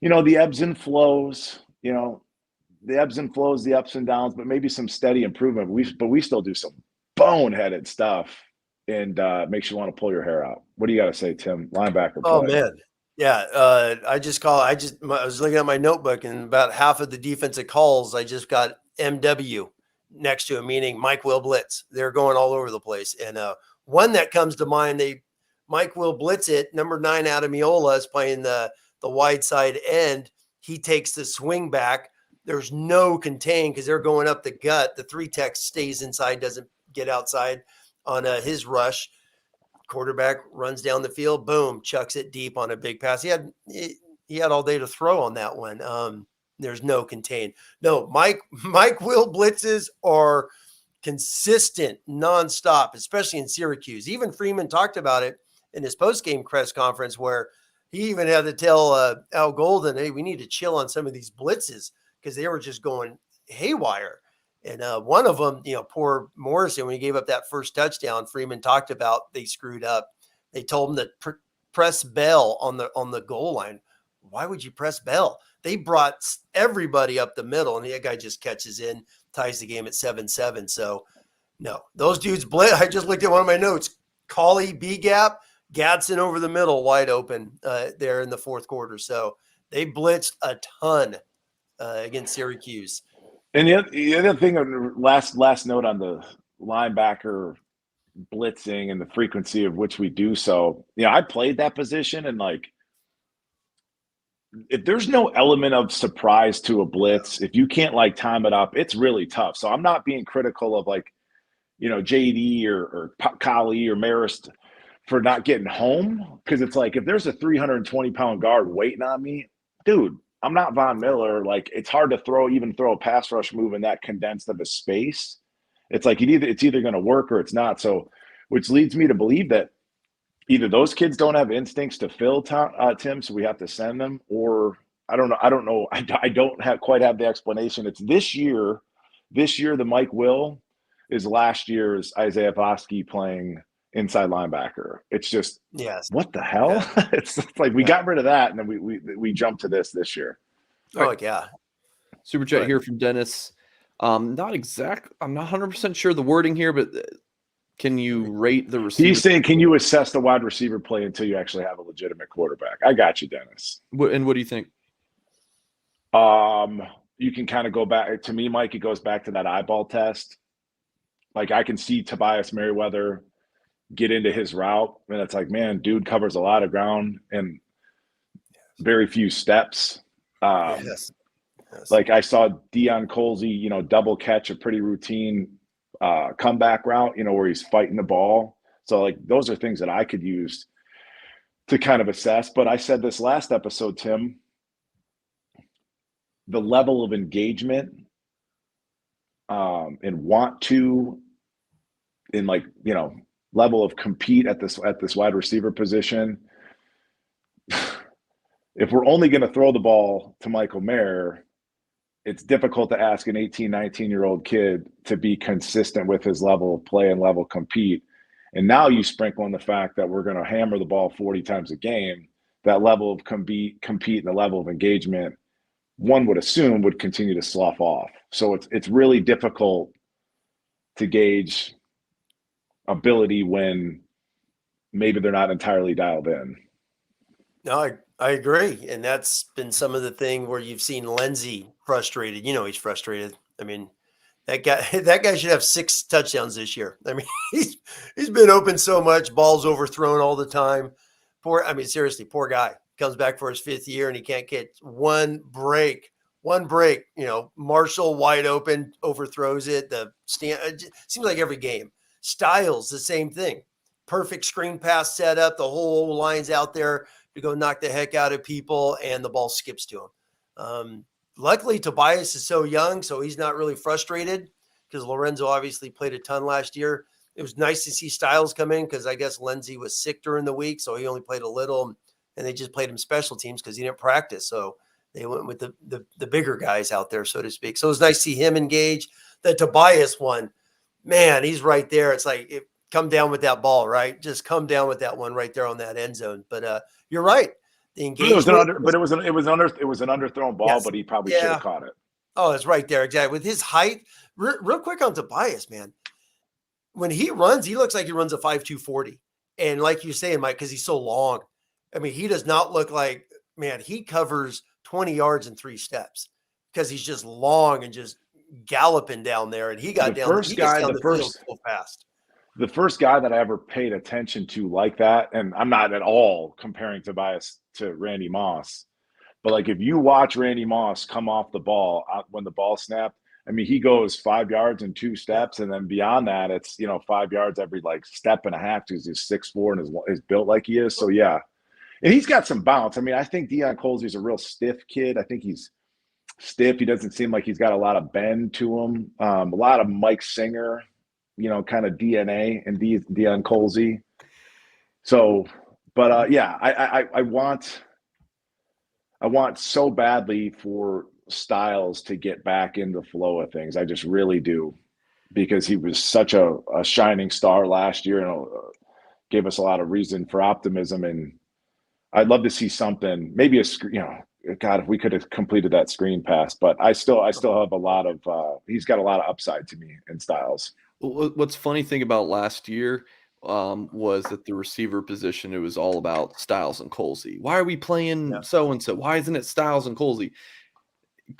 the ebbs and flows, the ebbs and flows, the ups and downs, but maybe some steady improvement. But we still do some boneheaded stuff, and makes you want to pull your hair out. What do you got to say, Tim? Linebacker play. Oh, man. Yeah. I was looking at my notebook, and about half of the defensive calls, I just got MW next to it, meaning Mike will blitz. They're going all over the place. And one that comes to mind, Mike will blitz it. Number 9, Adamiola, is playing the wide side end. He takes the swing back. There's no contain because they're going up the gut. The 3-tech stays inside, doesn't get outside on his rush. Quarterback runs down the field, boom, chucks it deep on a big pass. He had all day to throw on that one. There's no contain. No, Mike will blitzes are consistent, nonstop, especially in Syracuse. Even Freeman talked about it in his post-game press conference, where he even had to tell Al Golden, hey, we need to chill on some of these blitzes because they were just going haywire. And one of them, poor Morrison, when he gave up that first touchdown, Freeman talked about they screwed up. They told him to press Bell on the goal line. Why would you press Bell? They brought everybody up the middle, and that guy just catches in, ties the game at 7-7. So, no, those dudes blitz. I just looked at one of my notes. Cauley, B-gap, Gadsden over the middle, wide open there in the fourth quarter. So they blitzed a ton against Syracuse. And the other thing, last note on the linebacker blitzing and the frequency of which we do so. I played that position, and like, if there's no element of surprise to a blitz, if you can't like time it up, it's really tough. So I'm not being critical of like, JD or Kali or Marist for not getting home, because it's like, if there's a 320-pound guard waiting on me, dude, I'm not Von Miller. Like, it's hard to throw a pass rush move in that condensed of a space. It's like it's either going to work or it's not. So, which leads me to believe that either those kids don't have instincts to fill Tim, so we have to send them, or I don't know. I don't quite have the explanation. It's this year. The Mike Will is last year's Isaiah Bosky playing inside linebacker. It's just, what the hell? Yeah. It's like we got rid of that, and then we jumped to this year. Oh, yeah. Super chat here from Dennis. I'm not 100% sure the wording here, but Can you rate the receiver? He's saying, can you assess the wide receiver play until you actually have a legitimate quarterback? I got you, Dennis. And what do you think? You can kind of go back to me, Mike. It goes back to that eyeball test. Like I can see Tobias Merriweather get into his route, and it's like, man, dude covers a lot of ground and very few steps. Yes. Like I saw Deion Colsey, double catch a pretty routine comeback route, where he's fighting the ball. So like those are things that I could use to kind of assess. But I said this last episode, Tim, the level of engagement and want to, in like, level of compete at this wide receiver position. If we're only going to throw the ball to Michael Mayer, it's difficult to ask an 18, 19-year-old kid to be consistent with his level of play and level of compete. And now you sprinkle in the fact that we're going to hammer the ball 40 times a game, that level of compete and the level of engagement, one would assume would continue to slough off. So it's really difficult to gauge ability when maybe they're not entirely dialed in. No, I agree. And that's been some of the thing where you've seen Lindsey frustrated. He's frustrated. I mean, that guy should have 6 touchdowns this year. I mean, he's been open so much, balls overthrown all the time. Seriously, poor guy. Comes back for his 5th year and he can't get one break. Marshall wide open, overthrows it. It seems like every game. Styles, the same thing. Perfect screen pass setup. The whole line's out there to go knock the heck out of people, and the ball skips to him. Luckily, Tobias is so young, so he's not really frustrated because Lorenzo obviously played a ton last year. It was nice to see Styles come in because I guess Lindsey was sick during the week, so he only played a little, and they just played him special teams because he didn't practice. So they went with the bigger guys out there, so to speak. So it was nice to see him engage. The Tobias one, man, he's right there. It's like, come down with that ball, right? Just come down with that one right there on that end zone. But you're right. The engagement. It was an underthrown ball, Yes. but he probably should have caught it. Oh, it's right there. Exactly. With his height, real quick on Tobias, man. When he runs, he looks like he runs a 5.2 40. And like you're saying, Mike, because he's so long. I mean, he does not look like, man, he covers 20 yards in 3 steps because he's just long and just galloping down there. And he got down the field so fast. The first guy that I ever paid attention to like that, and I'm not at all comparing Tobias to Randy Moss, but like if you watch Randy Moss come off the ball when the ball snapped, I mean, he goes 5 yards in 2 steps, and then beyond that, it's 5 yards every like step and a half because he's 6'4" and is built like he is. So yeah, and he's got some bounce. I mean, I think Deion Colsey's a real stiff kid. I think he's stiff. He doesn't seem like he's got a lot of bend to him. A lot of Mike Singer, kind of DNA and Deion Colsey. So, but yeah, I want so badly for Styles to get back in the flow of things. I just really do, because he was such a shining star last year and gave us a lot of reason for optimism. And I'd love to see something, maybe God, if we could have completed that screen pass, but I still have a lot of, he's got a lot of upside to me in Styles. What's funny thing about last year was that the receiver position, it was all about Styles and Colsey. Why are we playing so-and-so? Why isn't it Styles and Colsey?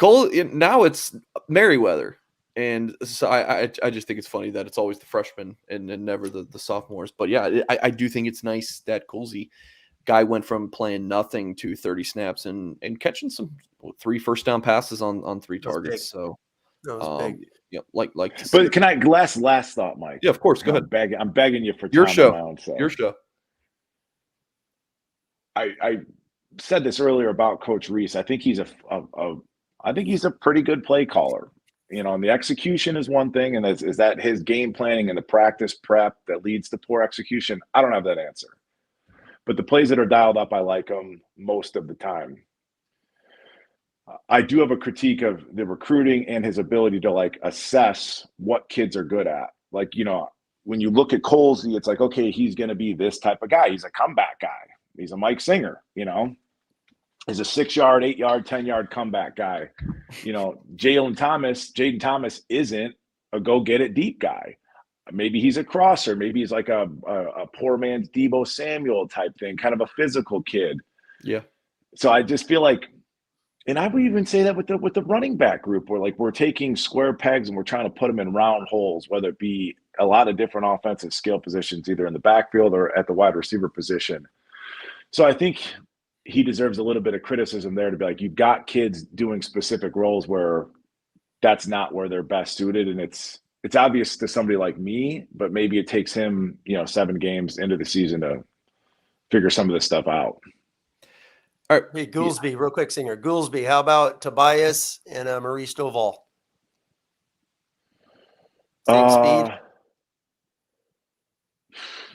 Now it's Merriweather. And so I just think it's funny that it's always the freshmen and never the sophomores. But yeah, I do think it's nice that Colsey guy went from playing nothing to 30 snaps and catching some 3 first down passes on 3 targets. Big. So that was big. Yeah, like. But can I last thought, Mike? Yeah, of course. Go ahead. I'm begging you for your time show. On my own self. Your show. I said this earlier about Coach Reese. I think he's a pretty good play caller. And the execution is one thing, and is that his game planning and the practice prep that leads to poor execution? I don't have that answer. But the plays that are dialed up, I like them most of the time. I do have a critique of the recruiting and his ability to assess what kids are good at. When you look at Colsey, it's like, okay, he's going to be this type of guy. He's a comeback guy. He's a Mike Singer, He's a 6-yard, 8-yard, 10-yard comeback guy. Jaden Thomas isn't a go get it deep guy. maybe he's a crosser. Maybe he's like a poor man's Deebo Samuel type thing, kind of a physical kid. Yeah. So I just feel like, and I would even say that with the running back group, where like we're taking square pegs and we're trying to put them in round holes, whether it be a lot of different offensive skill positions, either in the backfield or at the wide receiver position. So I think he deserves a little bit of criticism there to be like, you've got kids doing specific roles where that's not where they're best suited. And it's obvious to somebody like me, but maybe it takes him, 7 games into the season to figure some of this stuff out. All right. Hey, Goolsby, real quick, Singer. Goolsby, how about Tobias and Maurice Stovall? Same speed?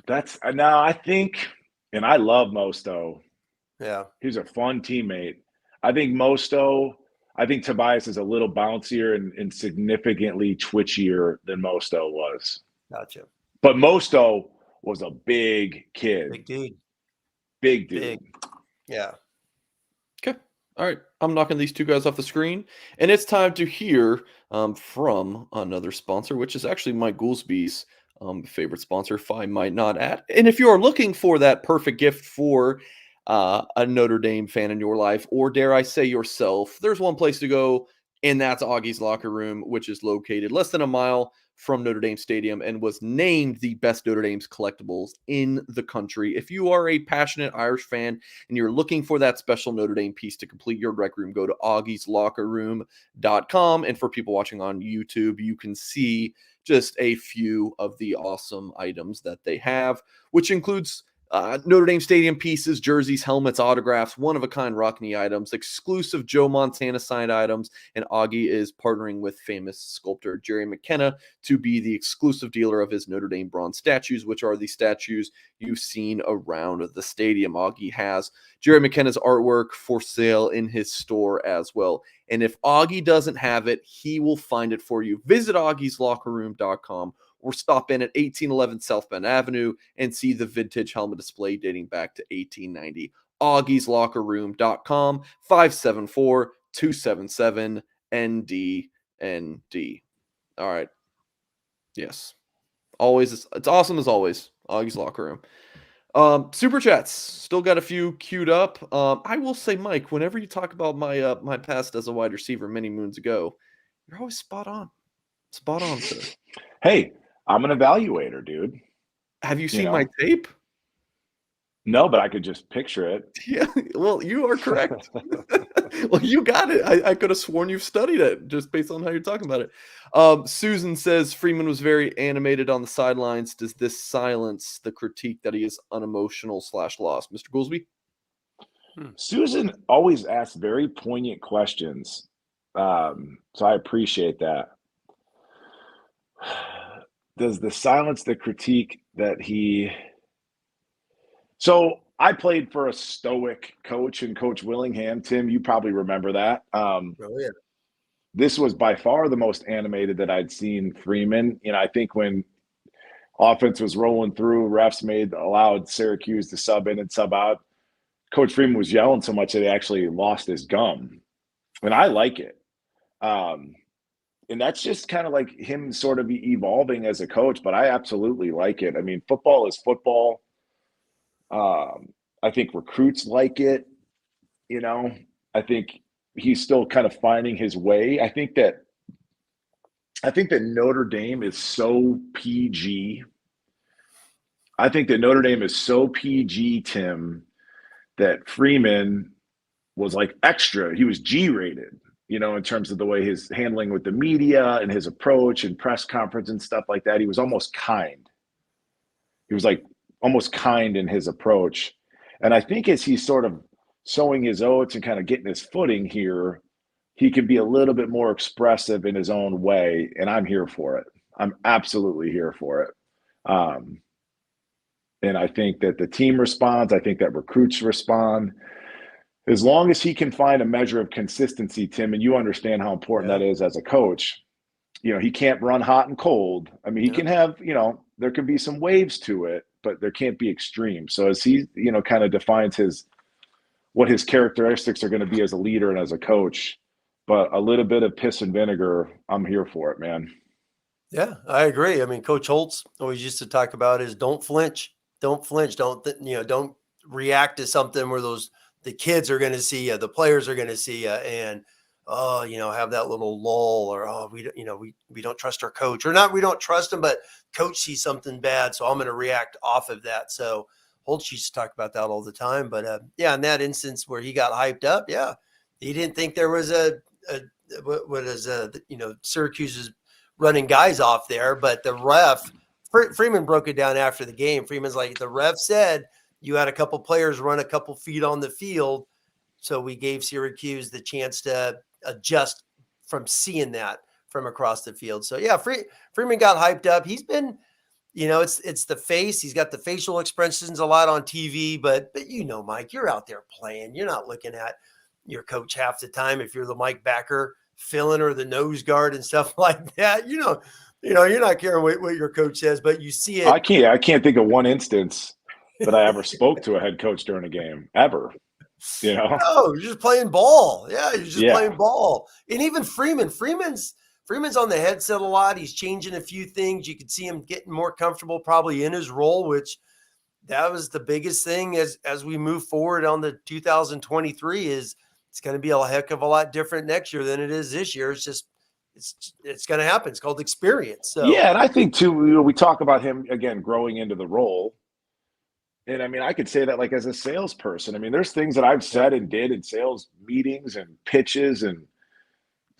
I think, and I love Mosto. Yeah. He's a fun teammate. I think Tobias is a little bouncier and significantly twitchier than Mosto was. Gotcha. But Mosto was a big kid. Big dude. Big dude. Yeah. Okay. All right. I'm knocking these two guys off the screen. And it's time to hear from another sponsor, which is actually Mike Goolsby's favorite sponsor, if I might not add. And if you are looking for that perfect gift for a Notre Dame fan in your life, or dare I say yourself, there's one place to go, and that's Augie's Locker Room, which is located less than a mile from Notre Dame Stadium and was named the best Notre Dame's collectibles in the country. If you are a passionate Irish fan and you're looking for that special Notre Dame piece to complete your rec room, go to augieslockerroom.com. And for people watching on YouTube, you can see just a few of the awesome items that they have, which includes Notre Dame Stadium pieces, jerseys, helmets, autographs, one-of-a-kind Rockney items, exclusive Joe Montana signed items, and Augie is partnering with famous sculptor Jerry McKenna to be the exclusive dealer of his Notre Dame bronze statues, which are the statues you've seen around the stadium. Augie has Jerry McKenna's artwork for sale in his store as well. And if Augie doesn't have it, he will find it for you. Visit augieslockerroom.com or stop in at 1811 South Bend Avenue and see the vintage helmet display dating back to 1890. augieslockerroom.com, 574-277-NDND. All right. Yes. Always. It's awesome as always. Augie's Locker Room. Super chats. Still got a few queued up. I will say, Mike, whenever you talk about my past as a wide receiver many moons ago, you're always spot on. Spot on, sir. Hey, I'm an evaluator, dude. Have you seen my tape? No, but I could just picture it. Yeah, well, you are correct. Well, you got it. I could have sworn you've studied it just based on how you're talking about it. Susan says Freeman was very animated on the sidelines. Does this silence the critique that he is unemotional / lost? Mr. Goolsby? Susan always asks very poignant questions. So I appreciate that. Does the silence the critique that he... So I played for a stoic coach and Coach Willingham. Tim, you probably remember that. Oh, yeah. This was by far the most animated that I'd seen Freeman. I think when offense was rolling through, refs allowed Syracuse to sub in and sub out, Coach Freeman was yelling so much that he actually lost his gum. And I like it. And that's just kind of like him sort of evolving as a coach, but I absolutely like it. I mean, football is football. I think recruits like it. I think he's still kind of finding his way. I think that Notre Dame is so PG. I think that Notre Dame is so PG, Tim, that Freeman was like extra. He was G-rated, in terms of the way his handling with the media and his approach and press conference and stuff like that. He was almost kind. He was like almost kind in his approach. And I think as he's sort of sowing his oats and kind of getting his footing here, he can be a little bit more expressive in his own way. And I'm here for it. I'm absolutely here for it. And I think that the team responds. I think that recruits respond. As long as he can find a measure of consistency, Tim, and you understand how important that is as a coach, he can't run hot and cold. I mean, he can have, there can be some waves to it, but there can't be extreme. So as he, kind of defines what his characteristics are going to be as a leader and as a coach, but a little bit of piss and vinegar, I'm here for it, man. Yeah, I agree. I mean, Coach Holtz always used to talk about is don't flinch, don't flinch, don't react to something where the kids are going to see you, the players are going to see you, and have that little lull, or we don't trust our coach, or not we don't trust him, but coach sees something bad, so I'm going to react off of that. So Holtz used to talk about that all the time. But in that instance where he got hyped up, yeah, he didn't think there was Syracuse's running guys off there, but the ref, Freeman broke it down after the game. Freeman's like, the ref said you had a couple players run a couple feet on the field, so we gave Syracuse the chance to adjust from seeing that from across the field. So yeah, Freeman got hyped up. He's been, it's the face. He's got the facial expressions a lot on TV, but Mike, you're out there playing. You're not looking at your coach half the time if you're the Mike backer filling or the nose guard and stuff like that. You're not caring what your coach says, but you see it. I can't think of one instance that I ever spoke to a head coach during a game ever. No, you're just playing ball. Yeah, you're just playing ball. And even Freeman's on the headset a lot. He's changing a few things. You could see him getting more comfortable probably in his role, which that was the biggest thing as we move forward on the 2023 is it's going to be a heck of a lot different next year than it is this year. It's just it's going to happen. It's called experience. So yeah, and I think too, we talk about him again growing into the role. And I mean, I could say that like as a salesperson. I mean, there's things that I've said and did in sales meetings and pitches and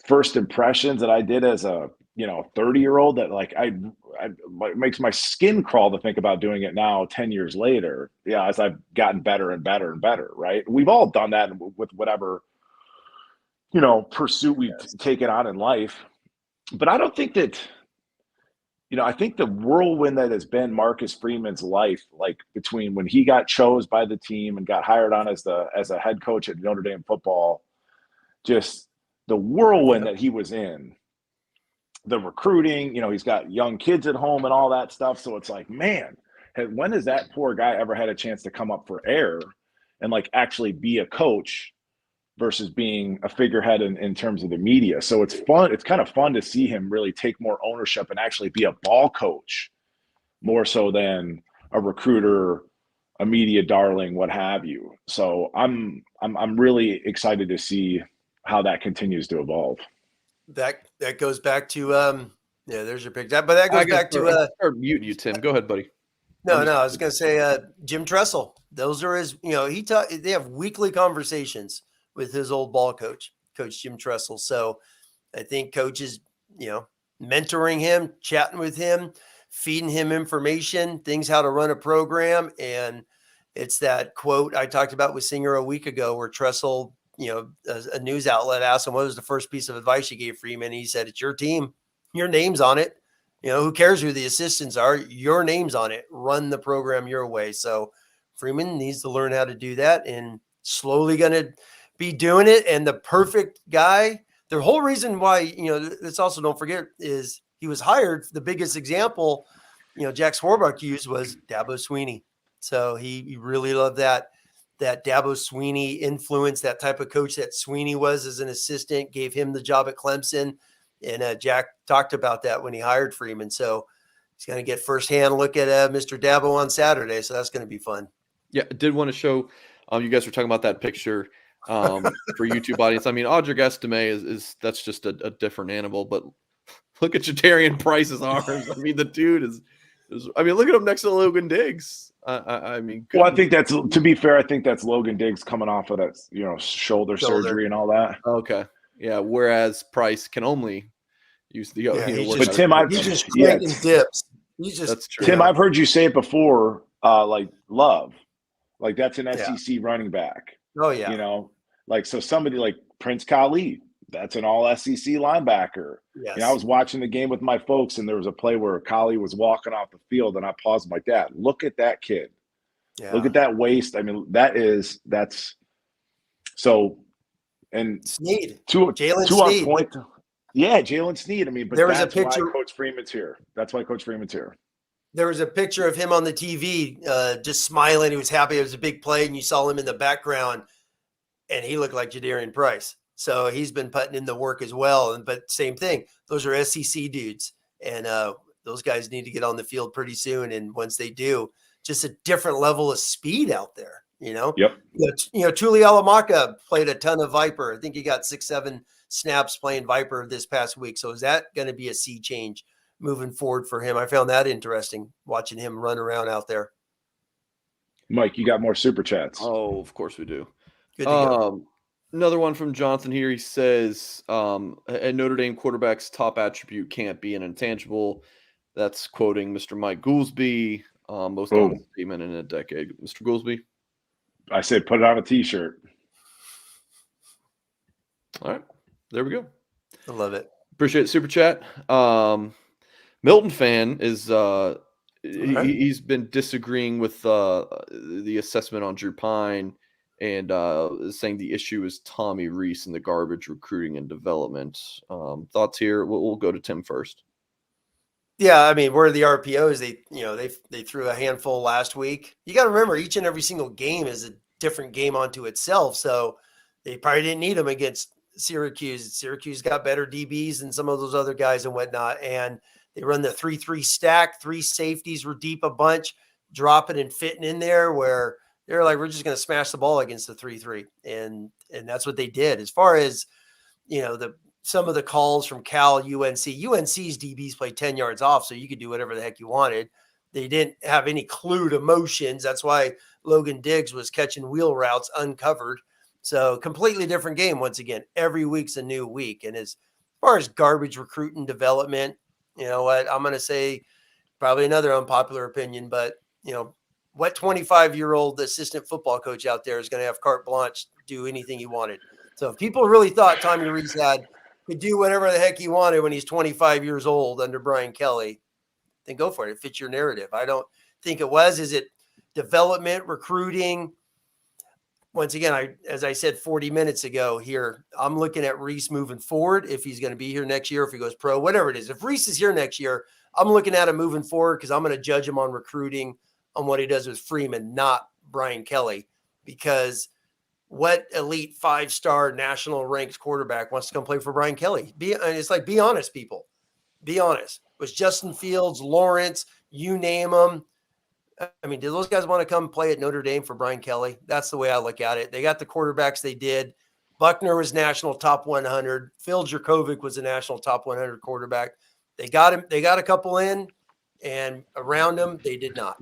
first impressions that I did as a 30-year-old that like I makes my skin crawl to think about doing it now 10 years later. Yeah, as I've gotten better and better and better, right? We've all done that with whatever pursuit we've taken on in life. But I don't think that I think the whirlwind that has been Marcus Freeman's life, like between when he got chose by the team and got hired on as a head coach at Notre Dame football, just the whirlwind that he was in, the recruiting, he's got young kids at home and all that stuff. So it's like, man, when has that poor guy ever had a chance to come up for air and like actually be a coach versus being a figurehead in terms of the media? So it's fun. It's kind of fun to see him really take more ownership and actually be a ball coach more so than a recruiter, a media darling, what have you. So I'm really excited to see how that continues to evolve. That goes back to there's your pick. But that goes back to mute you, Tim. Go ahead, buddy. No, I was going to say Jim Tressel. Those are his. They have weekly conversations with his old ball coach, Coach Jim Tressel. So I think Coach is mentoring him, chatting with him, feeding him information, things how to run a program, and it's that quote I talked about with Singer a week ago, where Tressel, a news outlet asked him what was the first piece of advice you gave Freeman. He said, "It's your team, your name's on it. Who cares who the assistants are? Your name's on it. Run the program your way." So Freeman needs to learn how to do that, and slowly going to be doing it. And the perfect guy, the whole reason why, this also don't forget is he was hired. The biggest example, Jack Swarbrick used was Dabo Sweeney. So he really loved that Dabo Sweeney influence, that type of coach that Sweeney was as an assistant, gave him the job at Clemson. And Jack talked about that when he hired Freeman. So he's going to get firsthand look at Mr. Dabo on Saturday. So that's going to be fun. Yeah, I did want to show you guys were talking about that picture for YouTube audience. I mean, Audric Estime is that's just a different animal, but look at Jadarian Price's arms. I mean, the dude is look at him next to Logan Diggs. I mean, well, I think that's, to be fair, I think that's Logan Diggs coming off of that, shoulder surgery and all that. Okay. Yeah. Whereas Price can only use the, but Tim, he's just cranking dips. That's true. Tim, I've heard you say it before, like Love, like that's an SEC running back. Oh yeah. Like, so somebody like Prince Kali, that's an all SEC linebacker. Yes. I was watching the game with my folks, and there was a play where Kali was walking off the field, and I paused like that. Look at that kid. Yeah. Look at that waist. I mean, that's so. And Sneed. To our Sneed. point, yeah, Jalen Sneed. I mean, but there was a picture. Why Coach Freeman's here. That's why Coach Freeman's here. There was a picture of him on the TV, just smiling. He was happy. It was a big play, and you saw him in the background, and he looked like Jadarian Price. So he's been putting in the work as well. But same thing. Those are SEC dudes. And those guys need to get on the field pretty soon. And once they do, just a different level of speed out there, you know? Yep. Tuli Alamaka played a ton of Viper. I think he got 6-7 snaps playing Viper this past week. So is that going to be a sea change moving forward for him? I found that interesting, watching him run around out there. Mike, you got more super chats. Oh, of course we do. Good to go. Another one from Jonathan here. He says, a Notre Dame quarterback's top attribute can't be an intangible. That's quoting Mr. Mike Goolsby, most honest statement in a decade. Mr. Goolsby? I said put it on a T-shirt. All right. There we go. I love it. Appreciate it. Super chat. Milton fan is he's been disagreeing with the assessment on Drew Pine and saying the issue is Tommy Rees and the garbage recruiting and development. Thoughts here? We'll go to Tim first. Yeah, I mean, where the RPOs, they threw a handful last week. You got to remember, each and every single game is a different game unto itself. So they probably didn't need them against Syracuse. Syracuse got better DBs than some of those other guys and whatnot. And they run the 3-3 stack. 3 safeties were deep a bunch, dropping and fitting in there where they're like, we're just going to smash the ball against the 3-3. And that's what they did. As far as, some of the calls from Cal, UNC's DBs played 10 yards off, so you could do whatever the heck you wanted. They didn't have any clue to motions. That's why Logan Diggs was catching wheel routes uncovered. So completely different game. Once again, every week's a new week. And as far as garbage recruiting development, you know what, I'm going to say probably another unpopular opinion, but what 25-year-old assistant football coach out there is going to have carte blanche to do anything he wanted? So if people really thought Tommy Rees could do whatever the heck he wanted when he's 25 years old under Brian Kelly, then go for it. It fits your narrative. I don't think it was. Is it development, recruiting? Once again, as I said 40 minutes ago here, I'm looking at Rees moving forward. If he's going to be here next year, if he goes pro, whatever it is. If Rees is here next year, I'm looking at him moving forward because I'm going to judge him on recruiting, on what he does with Freeman, not Brian Kelly, because what elite 5-star national ranked quarterback wants to come play for Brian Kelly? It's like, be honest, people. Be honest. It was Justin Fields, Lawrence, you name them. I mean, do those guys want to come play at Notre Dame for Brian Kelly? That's the way I look at it. They got the quarterbacks they did. Buckner was national top 100. Phil Jurkovec was a national top 100 quarterback. They got him. They got a couple in, and around him, they did not.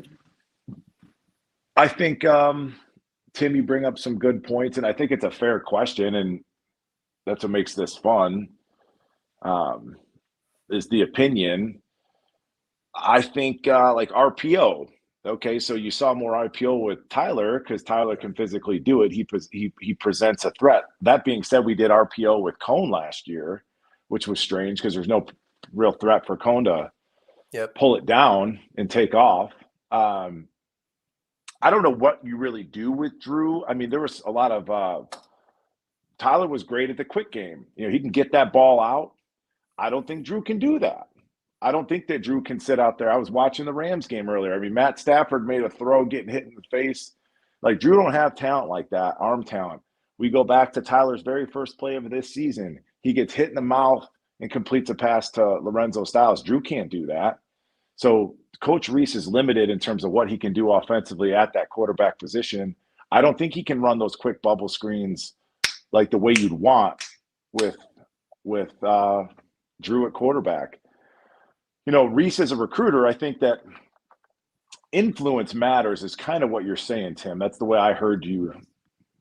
I think Tim, you bring up some good points, and I think it's a fair question, and that's what makes this fun, is the opinion. I think like RPO. Okay, so you saw more RPO with Tyler because Tyler can physically do it. He presents a threat. That being said, we did RPO with Cone last year, which was strange because there's no real threat for Cone to pull it down and take off. I don't know what you really do with Drew. I mean, there was a lot of Tyler was great at the quick game. He can get that ball out. I don't think Drew can do that. I don't think that Drew can sit out there. I was watching the Rams game earlier. I mean, Matt Stafford made a throw getting hit in the face. Like, Drew don't have talent like that, arm talent. We go back to Tyler's very first play of this season. He gets hit in the mouth and completes a pass to Lorenzo Styles. Drew can't do that. So Coach Rees is limited in terms of what he can do offensively at that quarterback position. I don't think he can run those quick bubble screens like the way you'd want with Drew at quarterback. Rees as a recruiter, I think that influence matters is kind of what you're saying, Tim. That's the way I heard you.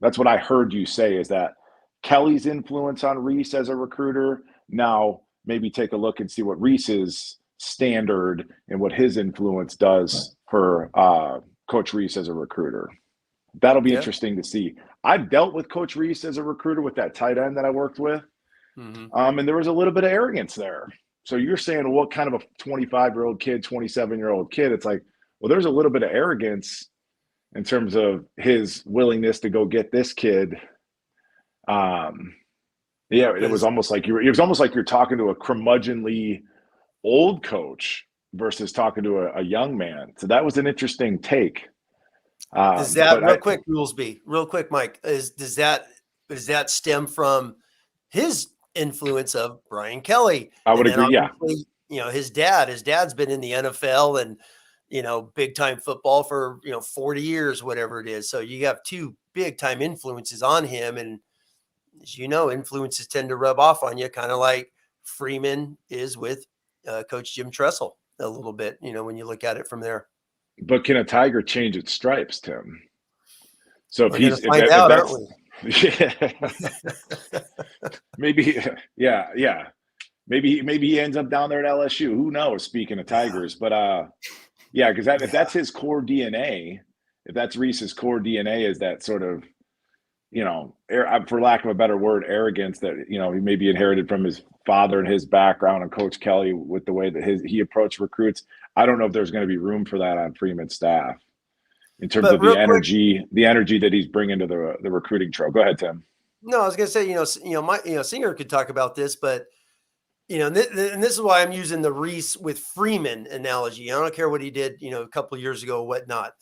That's what I heard you say, is that Kelly's influence on Rees as a recruiter. Now maybe take a look and see what Rees's standard and what his influence does for Coach Rees as a recruiter. That'll be interesting to see. I've dealt with Coach Rees as a recruiter with that tight end that I worked with. Mm-hmm. And there was a little bit of arrogance there. So you're saying, well, what kind of a 25-year-old kid, 27-year-old kid? It's like, well, there's a little bit of arrogance in terms of his willingness to go get this kid. It was almost like you're talking to a curmudgeonly old coach versus talking to a young man. So that was an interesting take. Is that real quick, Goolsby? Real quick, Mike. Does that stem from his influence of Brian Kelly? I would agree. Yeah. his dad's been in the NFL and, big time football for, 40 years, whatever it is. So you have two big time influences on him. And as you know, influences tend to rub off on you, kind of like Freeman is with Coach Jim Tressel a little bit, when you look at it from there. But can a tiger change its stripes, Tim? So We're going to find out, aren't we? Yeah. Maybe, yeah. Maybe he ends up down there at LSU. Who knows? Speaking of Tigers, but yeah, because if that's his core DNA, if that's Reese's core DNA, is that sort of, for lack of a better word, arrogance that he maybe inherited from his father and his background and Coach Kelly with the way that he approached recruits. I don't know if there's going to be room for that on Freeman's staff in terms of the energy that he's bringing to the recruiting trail. Go ahead, Tim. No, I was going to say, Singer could talk about this, but and this is why I'm using the Reese with Freeman analogy. I don't care what he did, a couple of years ago or whatnot.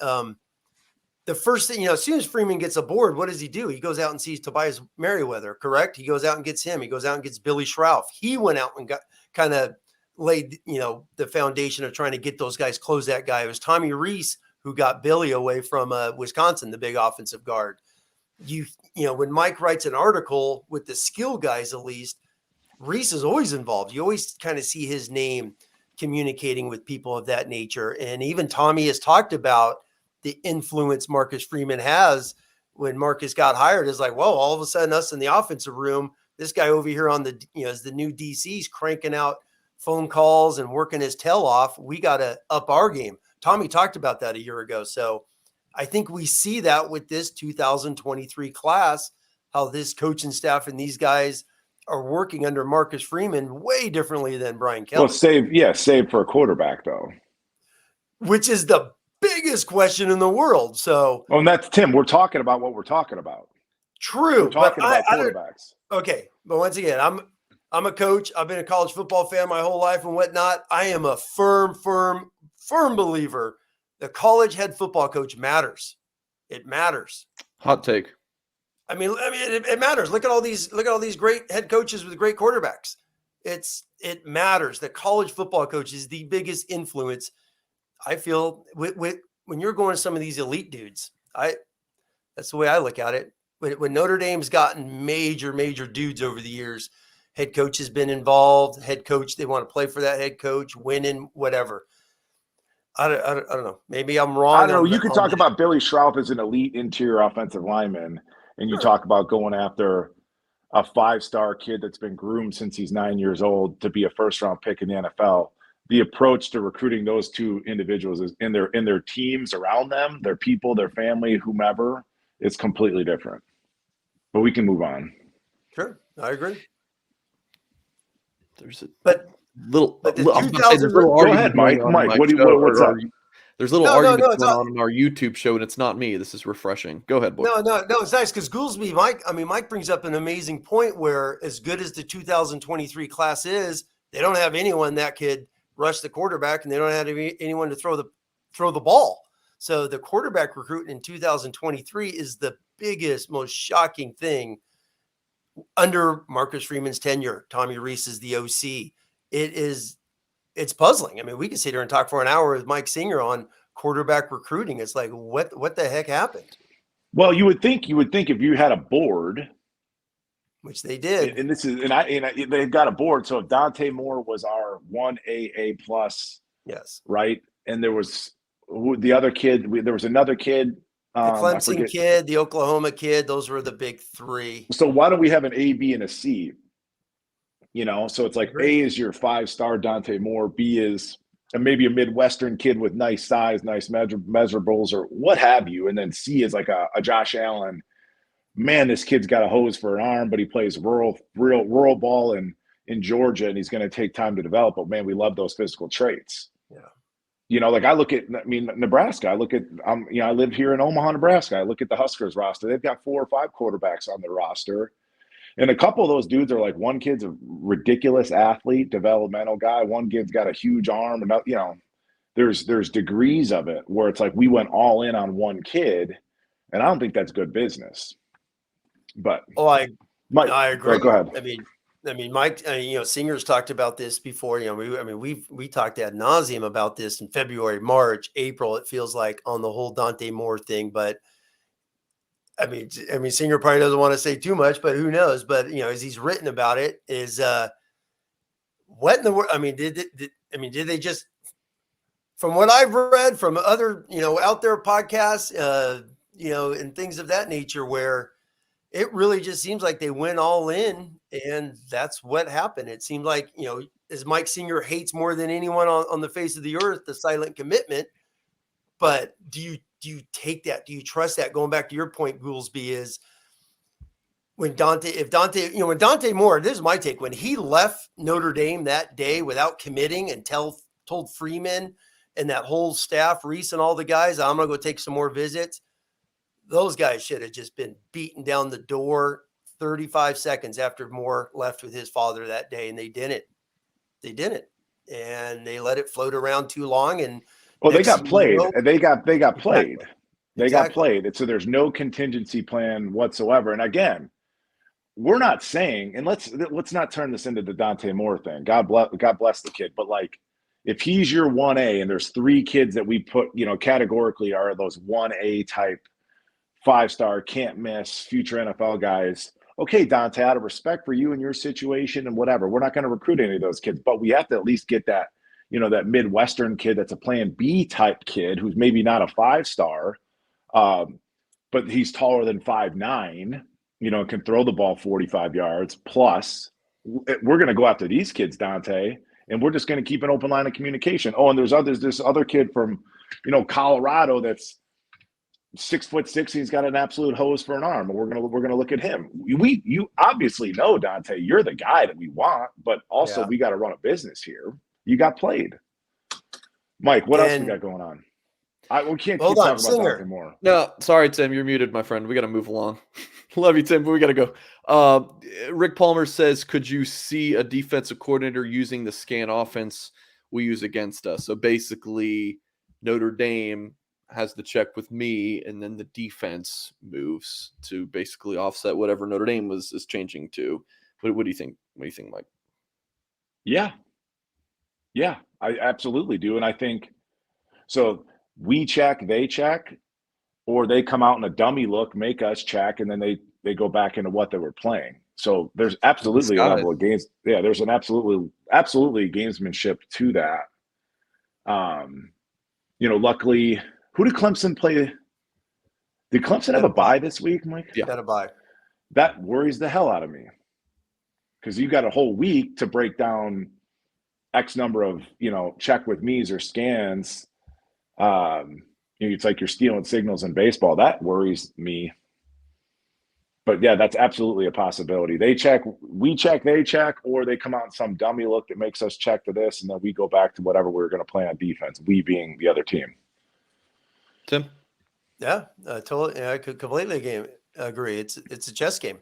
The first thing, as soon as Freeman gets aboard, what does he do? He goes out and sees Tobias Merriweather, correct? He goes out and gets him. He goes out and gets Billy Schrauff. He went out and kind of laid, the foundation of trying to get those guys, close that guy. It was Tommy Reese who got Billy away from Wisconsin, the big offensive guard. When Mike writes an article with the skill guys, at least, Reese is always involved. You always kind of see his name communicating with people of that nature. And even Tommy has talked about the influence Marcus Freeman has when Marcus got hired. Is like, well, all of a sudden us in the offensive room, this guy over here on the, as the new DC's cranking out phone calls and working his tail off. We got to up our game. Tommy talked about that a year ago. So I think we see that with this 2023 class, how this coaching staff and these guys are working under Marcus Freeman way differently than Brian Kelly. Well, save for a quarterback though. Which is the biggest question in the world. So, and that's Tim. We're talking about what we're talking about. True. We're talking about quarterbacks. Okay, but once again, I'm a coach. I've been a college football fan my whole life and whatnot. I am a firm believer. The college head football coach matters. It matters. Hot take. I mean, it matters. Look at all these great head coaches with great quarterbacks. It matters. The college football coach is the biggest influence. I feel when you're going to some of these elite dudes, that's the way I look at it. When Notre Dame's gotten major dudes over the years, head coach has been involved. Head coach, they want to play for that head coach, winning, whatever. I don't know. Maybe I'm wrong. I don't know. You could talk about Billy Schrauff as an elite interior offensive lineman, and you talk about going after a 5-star kid that's been groomed since he's 9 years old to be a first-round pick in the NFL. The approach to recruiting those two individuals is in their teams around them, their people, their family, whomever, it's completely different. But we can move on. Sure, I agree. There's a little go ahead, Mike. What's up? There's a little argument going on our YouTube show, and it's not me. This is refreshing. Go ahead, boy. No, it's nice because Goolsby, Mike brings up an amazing point where, as good as the 2023 class is, they don't have anyone that could rush the quarterback, and they don't have anyone to throw the ball. So the quarterback recruit in 2023 is the biggest, most shocking thing under Marcus Freeman's tenure. Tommy Reese is the OC. It's puzzling. I mean, we could sit here and talk for an hour with Mike Singer on quarterback recruiting. It's like, what the heck happened? Well, you would think if you had a board, which they did, and they've got a board. So if Dante Moore was our 1AA plus, yes, right, and there was the other kid. There was another kid, the Clemson kid, the Oklahoma kid. Those were the big three. So why don't we have an A, B, and a C? So it's like A is your 5-star Dante Moore, B is maybe a Midwestern kid with nice size, nice measurables, or what have you, and then C is like a Josh Allen. Man, this kid's got a hose for an arm, but he plays rural ball in Georgia, and he's going to take time to develop. But man, we love those physical traits. Yeah. Like I look at, Nebraska. I look at, I live here in Omaha, Nebraska. I look at the Huskers roster. They've got 4 or 5 quarterbacks on their roster. And a couple of those dudes are like, one kid's a ridiculous athlete, developmental guy. One kid's got a huge arm. And, there's degrees of it where it's like we went all in on one kid. And I don't think that's good business. But I agree. Go ahead. I mean, I mean, Mike, Singer's talked about this before. We talked ad nauseum about this in February, March, April. It feels like on the whole Dante Moore thing, but I mean, Singer probably doesn't want to say too much, but who knows? But as he's written about it, is what in the world? I mean, did they just? From what I've read from other out there podcasts, and things of that nature, where it really just seems like they went all in, and that's what happened. It seemed like, as Mike Singer hates more than anyone on the face of the earth, the silent commitment. But do you take that? Do you trust that? Going back to your point, Goolsby, is when Dante Moore, this is my take, when he left Notre Dame that day without committing and told Freeman and that whole staff, Reese and all the guys, I'm going to go take some more visits. Those guys should have just been beaten down the door 35 seconds after Moore left with his father that day. And they didn't. And they let it float around too long. And they got played. They got played. They got played. And so there's no contingency plan whatsoever. And again, we're not saying, and let's not turn this into the Dante Moore thing. God bless the kid. But like, if he's your 1A and there's 3 kids that we put, categorically are those 1A type 5-star, can't miss, future NFL guys. Okay, Dante, out of respect for you and your situation and whatever, we're not going to recruit any of those kids, but we have to at least get that, that Midwestern kid that's a plan B type kid who's maybe not a 5-star, but he's taller than 5'9", can throw the ball 45 yards. Plus, we're going to go after these kids, Dante, and we're just going to keep an open line of communication. Oh, and there's this other kid from, Colorado that's 6'6", he's got an absolute hose for an arm, and we're gonna look at him. You obviously know, Dante, you're the guy that we want, but also we got to run a business here. You got played, Mike. What else we got going on? We can't keep talking about Dante Moore. No, sorry, Tim, you're muted, my friend. We got to move along. Love you, Tim, but we got to go. Rick Palmer says, could you see a defensive coordinator using the scan offense we use against us? So basically, Notre Dame has the check with me, and then the defense moves to basically offset whatever Notre Dame is changing to. What do you think? What do you think, Mike? Yeah, I absolutely do, and I think so. We check, they check, or they come out in a dummy look, make us check, and then they go back into what they were playing. So there's absolutely a level of games. Yeah, there's an absolutely gamesmanship to that. Luckily. Who did Clemson play? Did Clemson have a bye this week, Mike? Yeah, had a bye. That worries the hell out of me, because you got a whole week to break down X number of, check with me's or scans. It's like you're stealing signals in baseball. That worries me. But yeah, that's absolutely a possibility. They check, we check, they check, or they come out in some dummy look that makes us check to this, and then we go back to whatever we're going to play on defense, we being the other team. Tim? Yeah, totally. Yeah, I could completely agree. It's a chess game.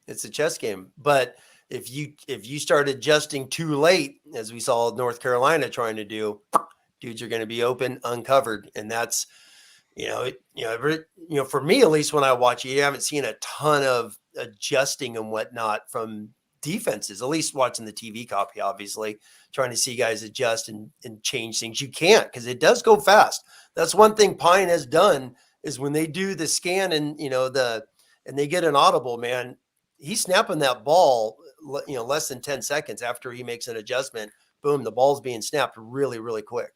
It's a chess game. But if you start adjusting too late, as we saw North Carolina trying to do, dudes are going to be open, uncovered, and that's for me at least, when I watch it, you haven't seen a ton of adjusting and whatnot from defenses. At least watching the TV copy, obviously trying to see guys adjust and change things. You can't, because it does go fast. That's one thing Pine has done, is when they do the scan and and they get an audible, man, he's snapping that ball less than 10 seconds after he makes an adjustment. Boom, the ball's being snapped really, really quick.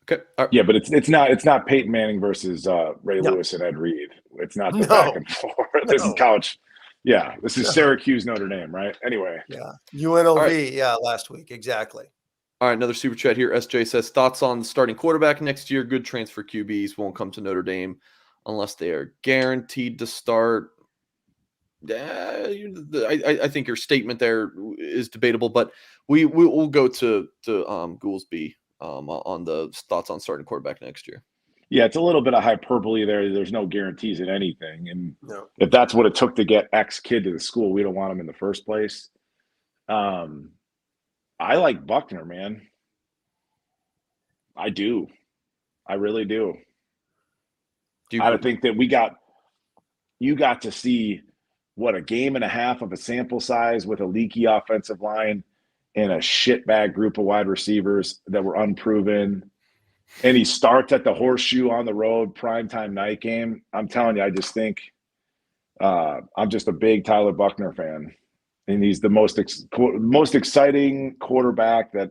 Okay. Yeah, but it's not Peyton Manning versus Ray Lewis and Ed Reed. It's not the back and forth. This is college. Yeah, this is Syracuse, Notre Dame, right? Anyway. Yeah, UNLV. Last week, exactly. All right, another super chat here. SJ says, thoughts on starting quarterback next year? Good transfer QBs won't come to Notre Dame unless they are guaranteed to start. I think your statement there is debatable, but we'll go to Goolsby on the thoughts on starting quarterback next year. Yeah, it's a little bit of hyperbole there. There's no guarantees in anything. And if that's what it took to get X kid to the school, we don't want him in the first place. I like Buckner, man. I do. I really do. I think that you got to see a game and a half of a sample size with a leaky offensive line and a shitbag group of wide receivers that were unproven. And he starts at the Horseshoe on the road, primetime night game. I'm telling you, I just think I'm just a big Tyler Buchner fan. And he's the most exciting quarterback that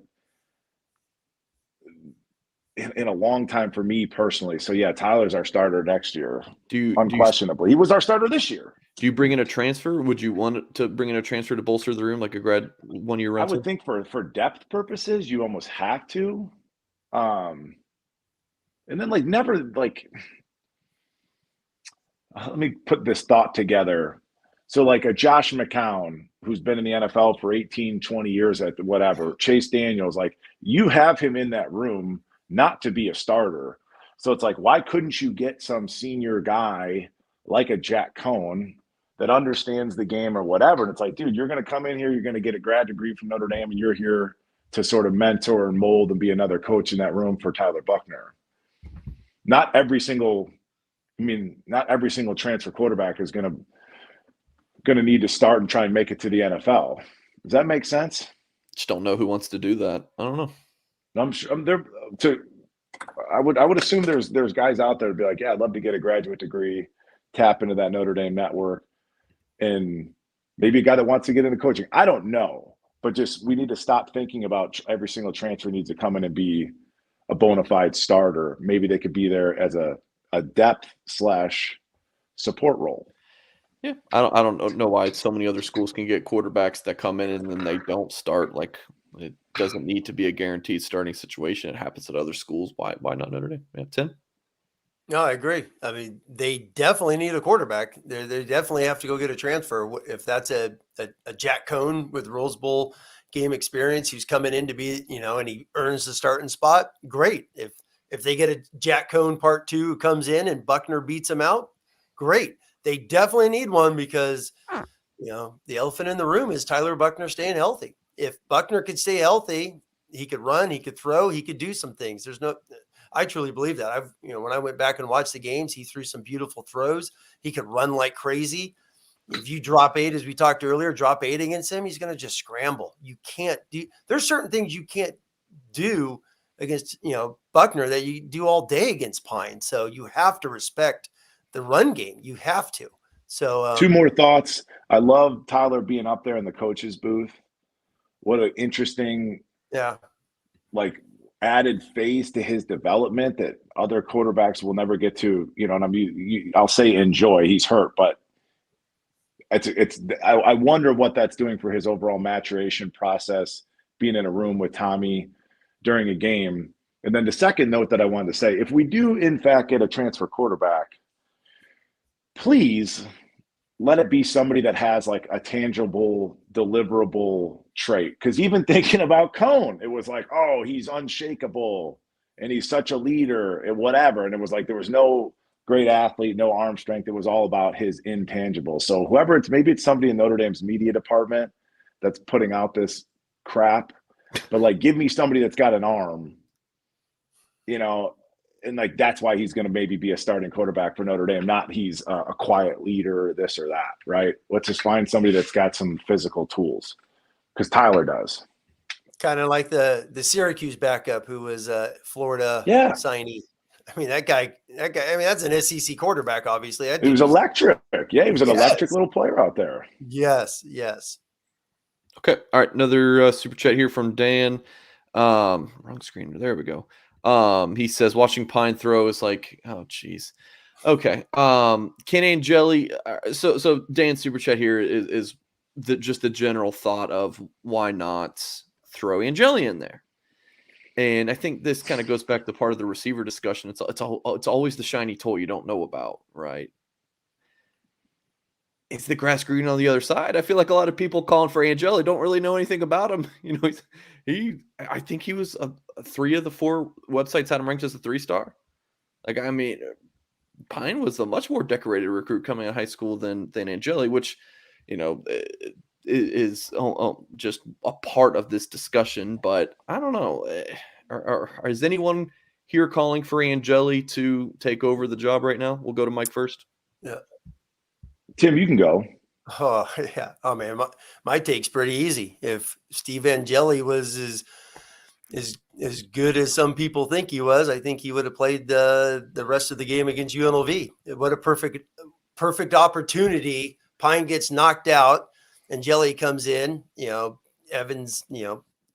in a long time for me personally. So, yeah, Tyler's our starter next year, unquestionably. He was our starter this year. Do you bring in a transfer? Would you want to bring in a transfer to bolster the room, like a grad 1 year rental? I would think for depth purposes, you almost have to. And then let me put this thought together. So like a Josh McCown, who's been in the NFL for 18, 20 years at whatever, Chase Daniels, like you have him in that room not to be a starter. So it's like, why couldn't you get some senior guy like a Jack Cohn that understands the game or whatever? And it's like, dude, you're going to come in here, you're going to get a grad degree from Notre Dame, and you're here to sort of mentor and mold and be another coach in that room for Tyler Buchner. Not every single transfer quarterback is going to need to start and try and make it to the NFL. Does that make sense? Just don't know who wants to do that. I don't know. I'm sure I would assume there's guys out there to be like, yeah, I'd love to get a graduate degree, tap into that Notre Dame network, and maybe a guy that wants to get into coaching. I don't know, but just we need to stop thinking about every single transfer needs to come in and be a bona fide starter. Maybe they could be there as a depth / support role. Yeah, I don't know why so many other schools can get quarterbacks that come in and then they don't start. Like, it doesn't need to be a guaranteed starting situation. It happens at other schools. Why not Notre Dame? Yeah, Tim? No, I agree. I mean, they definitely need a quarterback. They definitely have to go get a transfer. If that's a Jack Cohn with Rose Bowl game experience, who's coming in to be, and he earns the starting spot, great. If they get a Jack Cohn part 2 who comes in and Buchner beats him out, great. They definitely need one because, the elephant in the room is Tyler Buchner staying healthy. If Buchner could stay healthy, he could run, he could throw, he could do some things. I truly believe that. When I went back and watched the games, he threw some beautiful throws. He could run like crazy. If you drop 8, as we talked earlier, drop 8 against him, he's going to just scramble. There's certain things you can't do against, Buchner that you do all day against Pine. So you have to respect the run game. You have to. So 2 more thoughts. I love Tyler being up there in the coach's booth. What an interesting, added phase to his development that other quarterbacks will never get to. And I'll say enjoy. He's hurt, but I wonder what that's doing for his overall maturation process. Being in a room with Tommy during a game, and then the second note that I wanted to say: if we do in fact get a transfer quarterback, please let it be somebody that has like a tangible, deliverable trait. Because even thinking about Cohn, it was like, oh, he's unshakable and he's such a leader and whatever. And it was like there was no great athlete, no arm strength. It was all about his intangible. So maybe it's somebody in Notre Dame's media department that's putting out this crap. But like, give me somebody that's got an arm, and like that's why he's going to maybe be a starting quarterback for Notre Dame, not he's a quiet leader, this or that, right? Let's just find somebody that's got some physical tools, because Tyler does. Kind of like the Syracuse backup who was Florida signee. I mean, that guy. I mean, that's an SEC quarterback, obviously. He was electric. Yeah, he was an electric little player out there. Yes. Okay. All right. Another super chat here from Dan. Wrong screen. There we go. He says watching Pine throw is like, oh geez. Okay. Ken Angeli. So Dan's super chat here is just the general thought of why not throw Angeli in there. And I think this kind of goes back to part of the receiver discussion. It's always the shiny toy you don't know about, right? Is the grass green on the other side? I feel like a lot of people calling for Angeli don't really know anything about him. I think he was 3 of the 4 websites had him ranked as a 3-star. Like, I mean, Pine was a much more decorated recruit coming out of high school than Angeli, which, is just a part of this discussion. But I don't know. Is anyone here calling for Angeli to take over the job right now? We'll go to Mike first. Yeah. Tim, you can go. Oh yeah. Oh man, my take's pretty easy. If Steve Angeli was as good as some people think he was, I think he would have played the rest of the game against UNLV. What a perfect opportunity. Pine gets knocked out, and Jelly comes in. Evans,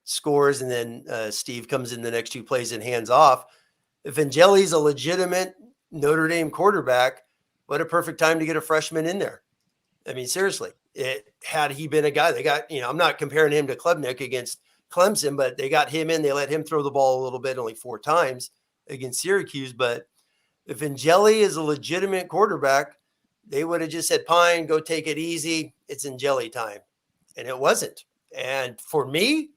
scores, and then Steve comes in the next two plays and hands off. If Angeli's a legitimate Notre Dame quarterback, what a perfect time to get a freshman in there. I mean, seriously, had he been a guy, they got, I'm not comparing him to Klubnik against Clemson, but they got him in. They let him throw the ball a little bit, only 4 times against Syracuse. But if Angeli is a legitimate quarterback, they would have just said, Pine, go take it easy. It's Angeli time. And it wasn't. And for me,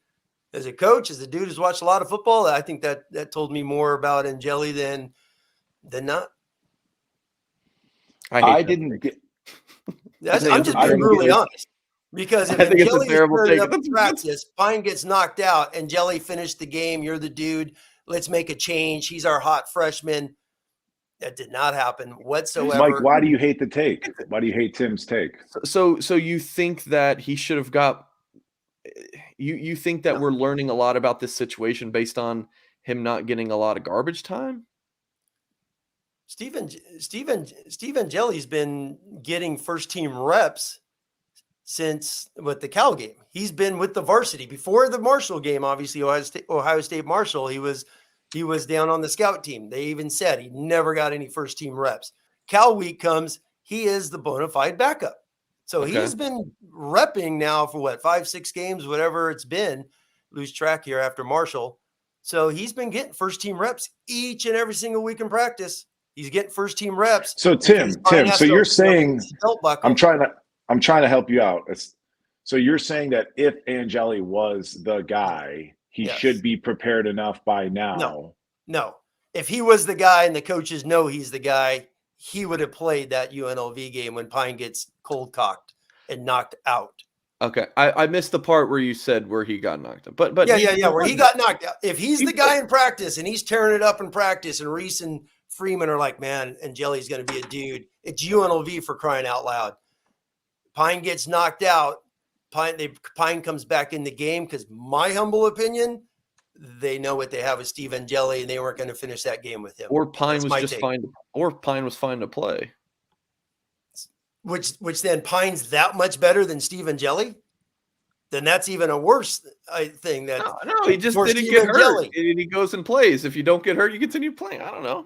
as a coach, as a dude who's watched a lot of football, I think that told me more about Angeli than not. I didn't get. I'm just being brutally honest. Because if Angeli is up in practice, Pine gets knocked out, and Jelly finished the game, you're the dude, let's make a change. He's our hot freshman. That did not happen whatsoever. Mike, why do you hate the take? Why do you hate Tim's take? So you think that he should have got – you think that we're learning a lot about this situation based on him not getting a lot of garbage time? Steven Jelly's been getting first-team reps since the Cal game. He's been with the varsity before the Marshall game. Obviously, Ohio State Marshall. He was down on the scout team. They even said he never got any first team reps. Cal week comes, he is the bona fide backup. So he's been repping now for 5-6 games, whatever it's been. Lose track here after Marshall. So he's been getting first team reps each and every single week in practice. He's getting first team reps. So Tim, so you're saying I'm trying to help you out. So you're saying that if Angeli was the guy, he should be prepared enough by now. No. If he was the guy and the coaches know he's the guy, he would have played that UNLV game when Pine gets cold cocked and knocked out. Okay. I missed the part where you said where he got knocked out. But where he got knocked out. If he's the guy in practice and he's tearing it up in practice, and Reese and Freeman are like, man, Angeli's going to be a dude. It's UNLV, for crying out loud. Pine gets knocked out. Pine comes back in the game because, my humble opinion, they know what they have with Steve Angeli, and they weren't going to finish that game with him. Or Pine was just fine. Or Pine was fine to play. Which then Pine's that much better than Steve Angeli? Then that's even a worse thing. That no, he just didn't get hurt, and he goes and plays. If you don't get hurt, you continue playing. I don't know.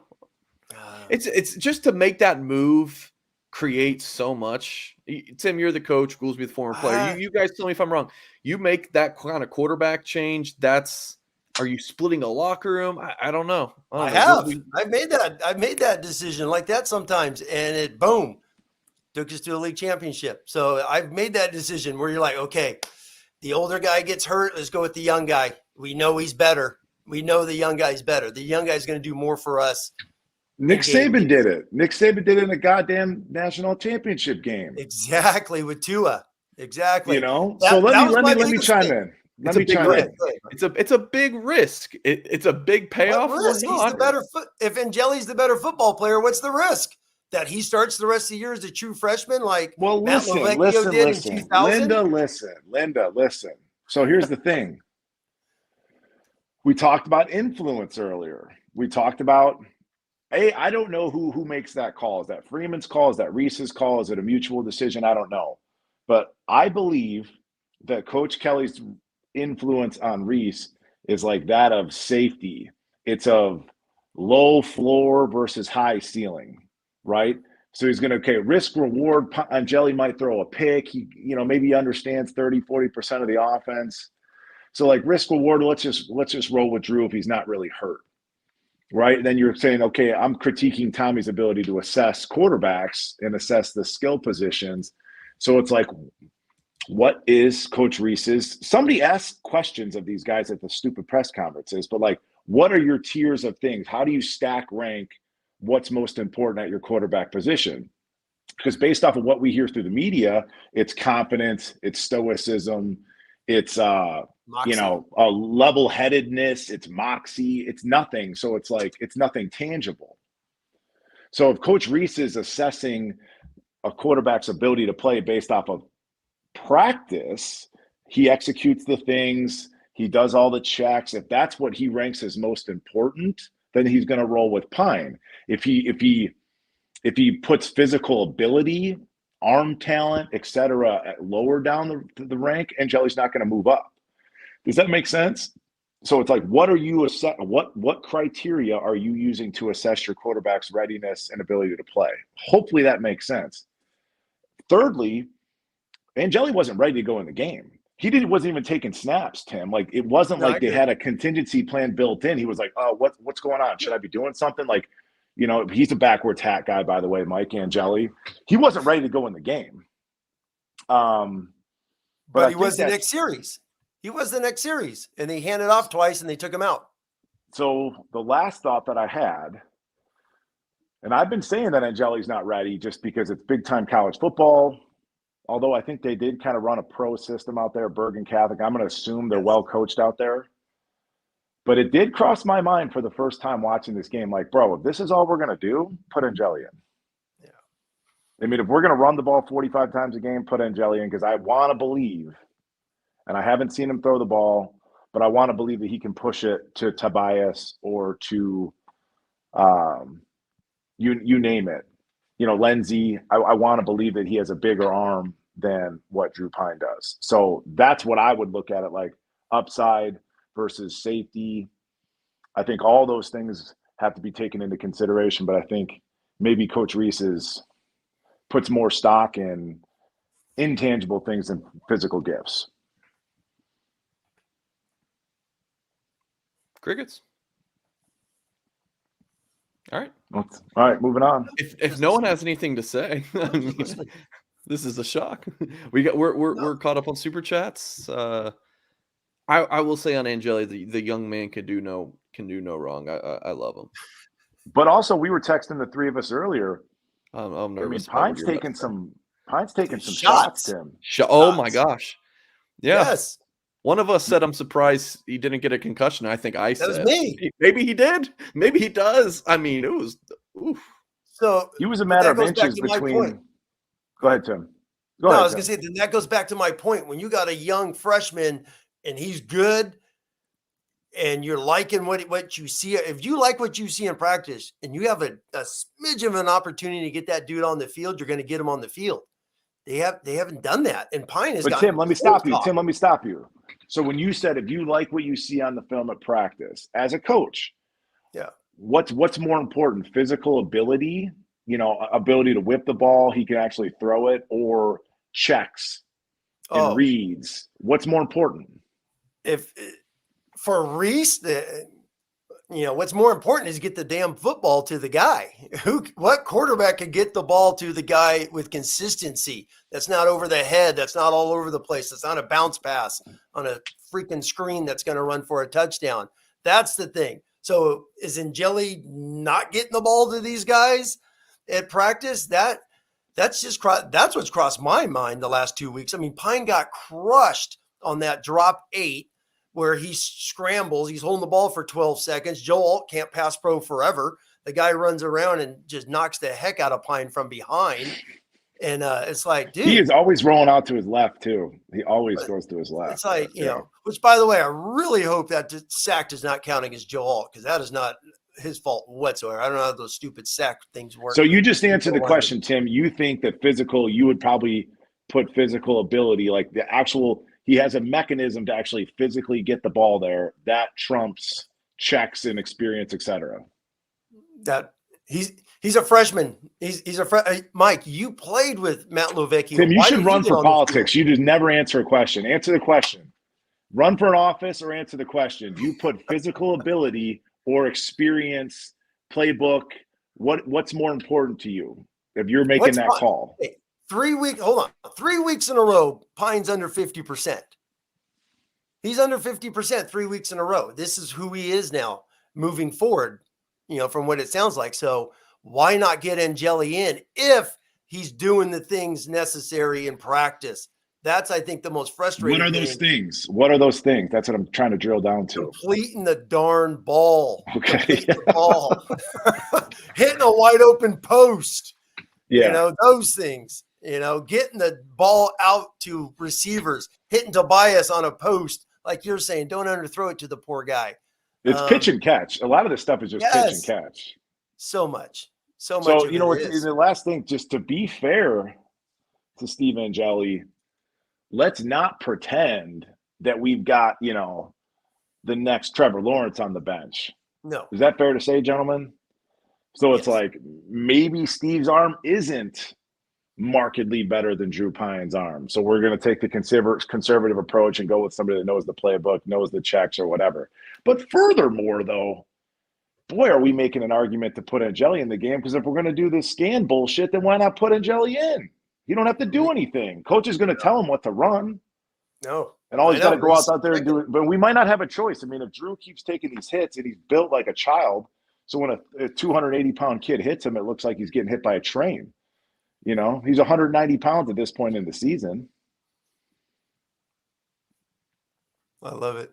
It's just to make that move create so much. Tim, you're the coach. Goolsby, the former player. You guys tell me if I'm wrong. You make that kind of quarterback change. Are you splitting a locker room? I don't know. I have. I've made that decision like that sometimes, and it took us to a league championship. So I've made that decision where you're like, okay, the older guy gets hurt. Let's go with the young guy. We know he's better. We know the young guy's better. The young guy's going to do more for us. Nick Saban did it. Nick Saban did it in a goddamn national championship game. Exactly, with Tua. Exactly. So let me chime in. It's a big risk. It's a big payoff. He's the better. If Angeli's the better football player, what's the risk? That he starts the rest of the year as a true freshman? Listen. Linda, listen. So here's the thing. We talked about influence earlier. We talked about, I don't know who makes that call. Is that Freeman's call? Is that Reese's call? Is it a mutual decision? I don't know. But I believe that Coach Kelly's influence on Reese is like that of safety. It's of low floor versus high ceiling, right? So he's going to, risk reward. Angeli might throw a pick. He, maybe he understands 30-40% of the offense. So risk reward, let's just roll with Drew if he's not really hurt. Right. And then you're saying, okay, I'm critiquing Tommy's ability to assess quarterbacks and assess the skill positions. So it's like, what is Coach Reese's? Somebody asked questions of these guys at the stupid press conferences, but what are your tiers of things? How do you stack rank what's most important at your quarterback position? Because based off of what we hear through the media, it's confidence, it's stoicism, it's a level-headedness, it's moxie, it's nothing. So it's nothing tangible. So if Coach Reese is assessing a quarterback's ability to play based off of practice, he executes the things, he does all the checks. If that's what he ranks as most important, then he's going to roll with Pine. If he puts physical ability, arm talent, etc., at lower down the rank, Angeli's not going to move up. Does that make sense? So it's like, what criteria are you using to assess your quarterback's readiness and ability to play? Hopefully that makes sense. Thirdly, Angeli wasn't ready to go in the game. Wasn't even taking snaps, Tim. Like, it wasn't like they had a contingency plan built in. He was like, oh, what's going on? Should I be doing something? Like, he's a backwards hat guy, by the way, Mike Angeli. He wasn't ready to go in the game. But he was the next series. He was the next series, and they handed off twice, and they took him out. So the last thought that I had, and I've been saying that Angeli's not ready just because it's big-time college football, although I think they did kind of run a pro system out there, Bergen Catholic. I'm going to assume they're well coached out there. But it did cross my mind for the first time watching this game, like, bro, if this is all we're going to do, put Angeli in. Yeah. I mean, if we're going to run the ball 45 times a game, put Angeli in, because I want to believe, and I haven't seen him throw the ball, but I want to believe that he can push it to Tobias or to you name it. Lindsey, I want to believe that he has a bigger arm than what Drew Pine does. So that's what I would look at it like, upside versus safety. I think all those things have to be taken into consideration, but I think maybe Coach Reese puts more stock in intangible things than physical gifts. Crickets. All right. All right, moving on. If no one has anything to say, I mean, this is a shock. We're caught up on super chats. I will say on Angeli, the young man can do no wrong. I love him. But also, we were texting the three of us earlier. I'm nervous. Pine's taking some shots, Tim. Oh my gosh. Yeah. Yes. One of us said, I'm surprised he didn't get a concussion. I think I said. That was me. Maybe he did. Maybe he does. I mean, it was. Oof. So it was a matter of inches between. Go ahead, Tim. I was going to say, then that goes back to my point. When you got a young freshman and he's good and you're liking what you see, if you like what you see in practice and you have a smidge of an opportunity to get that dude on the field, you're going to get him on the field. They haven't done that. And Pine has got. Tim, let me stop you. So when you said, if you like what you see on the film at practice as a coach, yeah, what's more important, physical ability, ability to whip the ball, he can actually throw it, or checks and reads? What's more important? If for Reese, what's more important is get the damn football to the guy. What quarterback could get the ball to the guy with consistency? That's not over the head. That's not all over the place. That's not a bounce pass on a freaking screen that's going to run for a touchdown. That's the thing. So is Angeli not getting the ball to these guys at practice? That's what's crossed my mind the last 2 weeks. I mean, Pine got crushed on that drop 8 where he scrambles. He's holding the ball for 12 seconds. Joe Alt can't pass pro forever. The guy runs around and just knocks the heck out of Pine from behind. And it's like, dude. He is always rolling out to his left, too. He always goes to his left. It's like, which, by the way, I really hope that sack does not count against Joe Alt, because that is not his fault whatsoever. I don't know how those stupid sack things work. So you just answered the question, Tim. You think that you would probably put physical ability, like the actual – he has a mechanism to actually physically get the ball there. That trumps checks and experience, et cetera. That he's a freshman. He's a Mike, you played with Matt Lovecki. Tim, you should run for politics. You just never answer a question. Answer the question. Run for an office or answer the question. You put physical ability or experience, playbook. What's more important to you if you're making that call? 3 weeks. Hold on. 3 weeks in a row, Pine's under 50%. He's under 50% 3 weeks in a row. This is who he is now moving forward, from what it sounds like. So why not get Angeli in if he's doing the things necessary in practice? That's, I think, the most frustrating. What are those things? What are those things? That's what I'm trying to drill down to. Completing the darn ball. Okay. The ball. Hitting a wide open post. Yeah. Those things, getting the ball out to receivers, hitting Tobias on a post, like you're saying, don't underthrow it to the poor guy. It's pitch and catch. A lot of this stuff is just pitch and Yes, catch. so much So, of it is. the last thing, just to be fair to Steve Angeli, let's not pretend that we've got, the next Trevor Lawrence on the bench. No. Is that fair to say, gentlemen? So it's Yes. like maybe Steve's arm isn't markedly better than Drew Pyne's arm. So we're going to take the conservative approach and go with somebody that knows the playbook, knows the checks or whatever. But furthermore, though, boy, are we making an argument to put Angeli in the game? Because if we're going to do this scan bullshit, then why not put Angeli in? You don't have to do anything. Coach is going to tell him what to run. No. And all he's got to go out there and do it. But we might not have a choice. I mean, if Drew keeps taking these hits and he's built like a child, so when a 280-pound kid hits him, it looks like he's getting hit by a train. He's 190 pounds at this point in the season. I love it.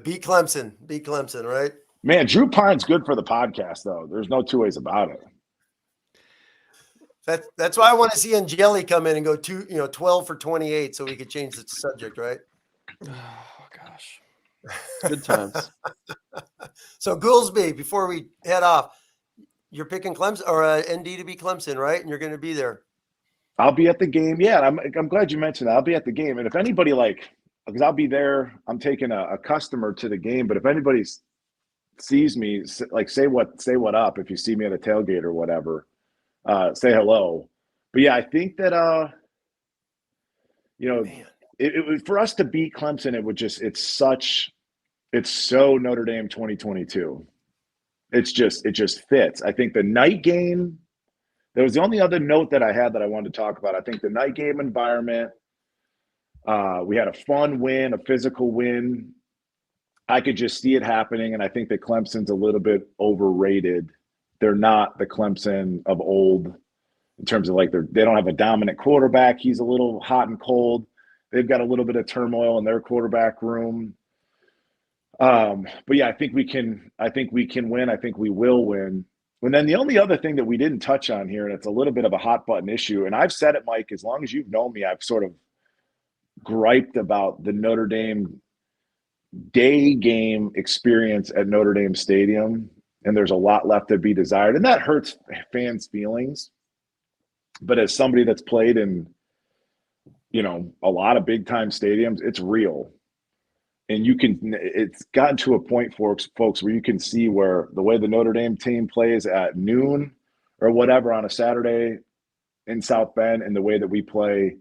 Beat Clemson, right? Man, Drew Pyne's good for the podcast, though. There's no two ways about it. That's why I want to see Angeli come in and go 12 for 28 so we could change the subject, right? Oh, gosh. Good times. So, Goolsby, before we head off, you're picking Clemson or ND to beat Clemson, right? And you're going to be there. I'll be at the game. Yeah, I'm glad you mentioned that. I'll be at the game. And if anybody because I'll be there, I'm taking a customer to the game. But if anybody sees me, say what up if you see me at a tailgate or whatever. Say hello. But yeah, I think that it for us to beat Clemson, it's so Notre Dame 2022. It just fits. I think the night game, that was the only other note that I had that I wanted to talk about. I think the night game environment, we had a fun win, a physical win. I could just see it happening, and I think that Clemson's a little bit overrated. They're not the Clemson of old in terms of they don't have a dominant quarterback. He's a little hot and cold. They've got a little bit of turmoil in their quarterback room. But yeah, I think we can win. I think we will win. And then the only other thing that we didn't touch on here, and it's a little bit of a hot button issue, and I've said it, Mike, as long as you've known me, I've sort of griped about the Notre Dame day game experience at Notre Dame Stadium. And there's a lot left to be desired. And that hurts fans' feelings. But as somebody that's played in, a lot of big-time stadiums, it's real. And it's gotten to a point, folks, where you can see where the way the Notre Dame team plays at noon or whatever on a Saturday in South Bend and the way that we play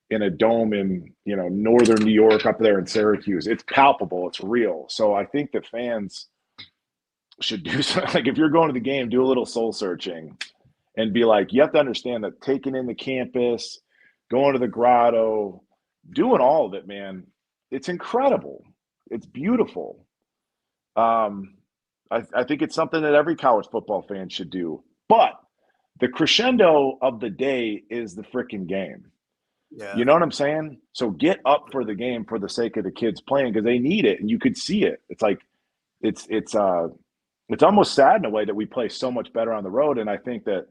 in a dome in, northern New York up there in Syracuse, it's palpable. It's real. So I think that fans should do something. If you're going to the game, do a little soul searching and be you have to understand that taking in the campus, going to the grotto, doing all of it, man, it's incredible. It's beautiful. I think it's something that every college football fan should do. But the crescendo of the day is the freaking game. Yeah. You know what I'm saying? So get up for the game for the sake of the kids playing because they need it, and you could see it. It's almost sad in a way that we play so much better on the road, and I think that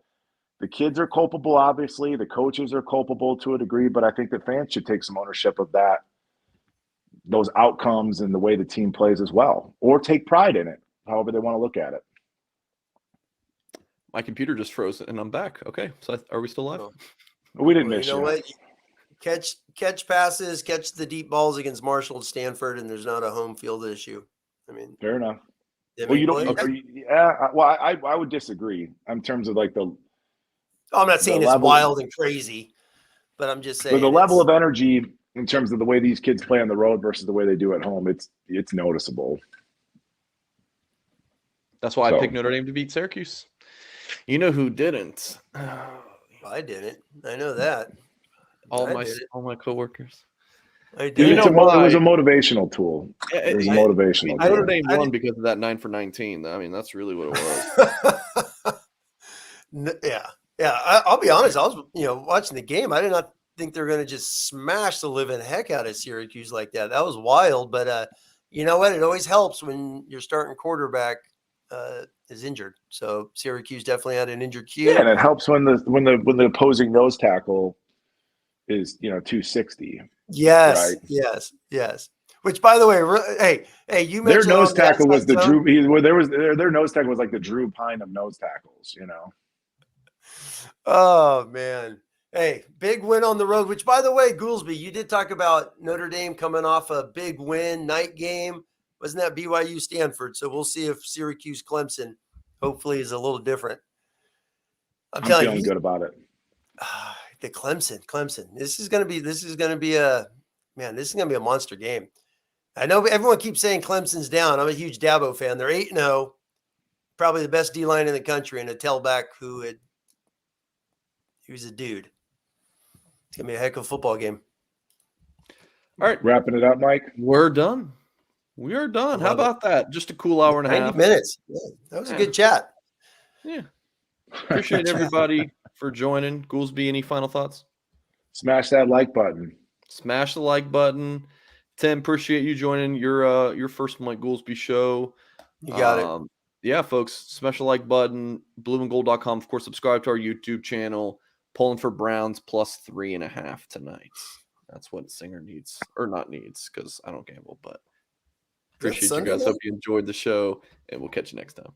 the kids are culpable, obviously. The coaches are culpable to a degree, but I think that fans should take some ownership of those outcomes and the way the team plays as well, or take pride in it, however they want to look at it. My computer just froze, and I'm back. Okay, so are we still live? We didn't miss you. Know what? Catch passes, catch the deep balls against Marshall and Stanford, and there's not a home field issue. I mean, fair enough. Well, you don't. I would disagree in terms of the. I'm not saying it's wild and crazy, but I'm just saying the level of energy in terms of the way these kids play on the road versus the way they do at home. It's noticeable. That's why I picked Notre Dame to beat Syracuse. You know who didn't? I didn't. I know that. All my coworkers. I did. It was a motivational tool. It was motivational. Notre Dame won because of that 9 for 19. I mean, that's really what it was. Yeah. I'll be honest. I was, watching the game. I did not think they're going to just smash the living heck out of Syracuse like that. That was wild. But you know what? It always helps when you're starting quarterback is injured. So Syracuse definitely had an injured Q. Yeah, and it helps when the opposing nose tackle is 260. Yes, Right. yes. Which, by the way, hey, you Their mentioned nose on the tackle was outside the zone. their nose tackle was like the Drew Pine of nose tackles. Oh man. Hey, big win on the road, which, by the way, Goolsby, you did talk about Notre Dame coming off a big win, night game. Wasn't that BYU Stanford? So we'll see if Syracuse Clemson hopefully is a little different. I'm telling feeling you, good about it. the Clemson. This is going to be a monster game. I know everyone keeps saying Clemson's down. I'm a huge Dabo fan. They're 8-0, probably the best D-line in the country, and a tailback he was a dude. It's going to be a heck of a football game. All right. Wrapping it up, Mike. We're done. We are done. How about that? Just a cool hour and a 90 half. minutes. Yeah, that was a good chat. Yeah. Appreciate everybody for joining. Goolsby, any final thoughts? Smash that like button. Smash the like button. Tim, appreciate you joining your first Mike Goolsby show. You got it. Yeah, folks, smash the like button. blueandgold.com. Of course, subscribe to our YouTube channel. Pulling for Browns plus 3.5 tonight. That's what Singer needs, or not needs, because I don't gamble, but appreciate you guys. Hope you enjoyed the show, and we'll catch you next time.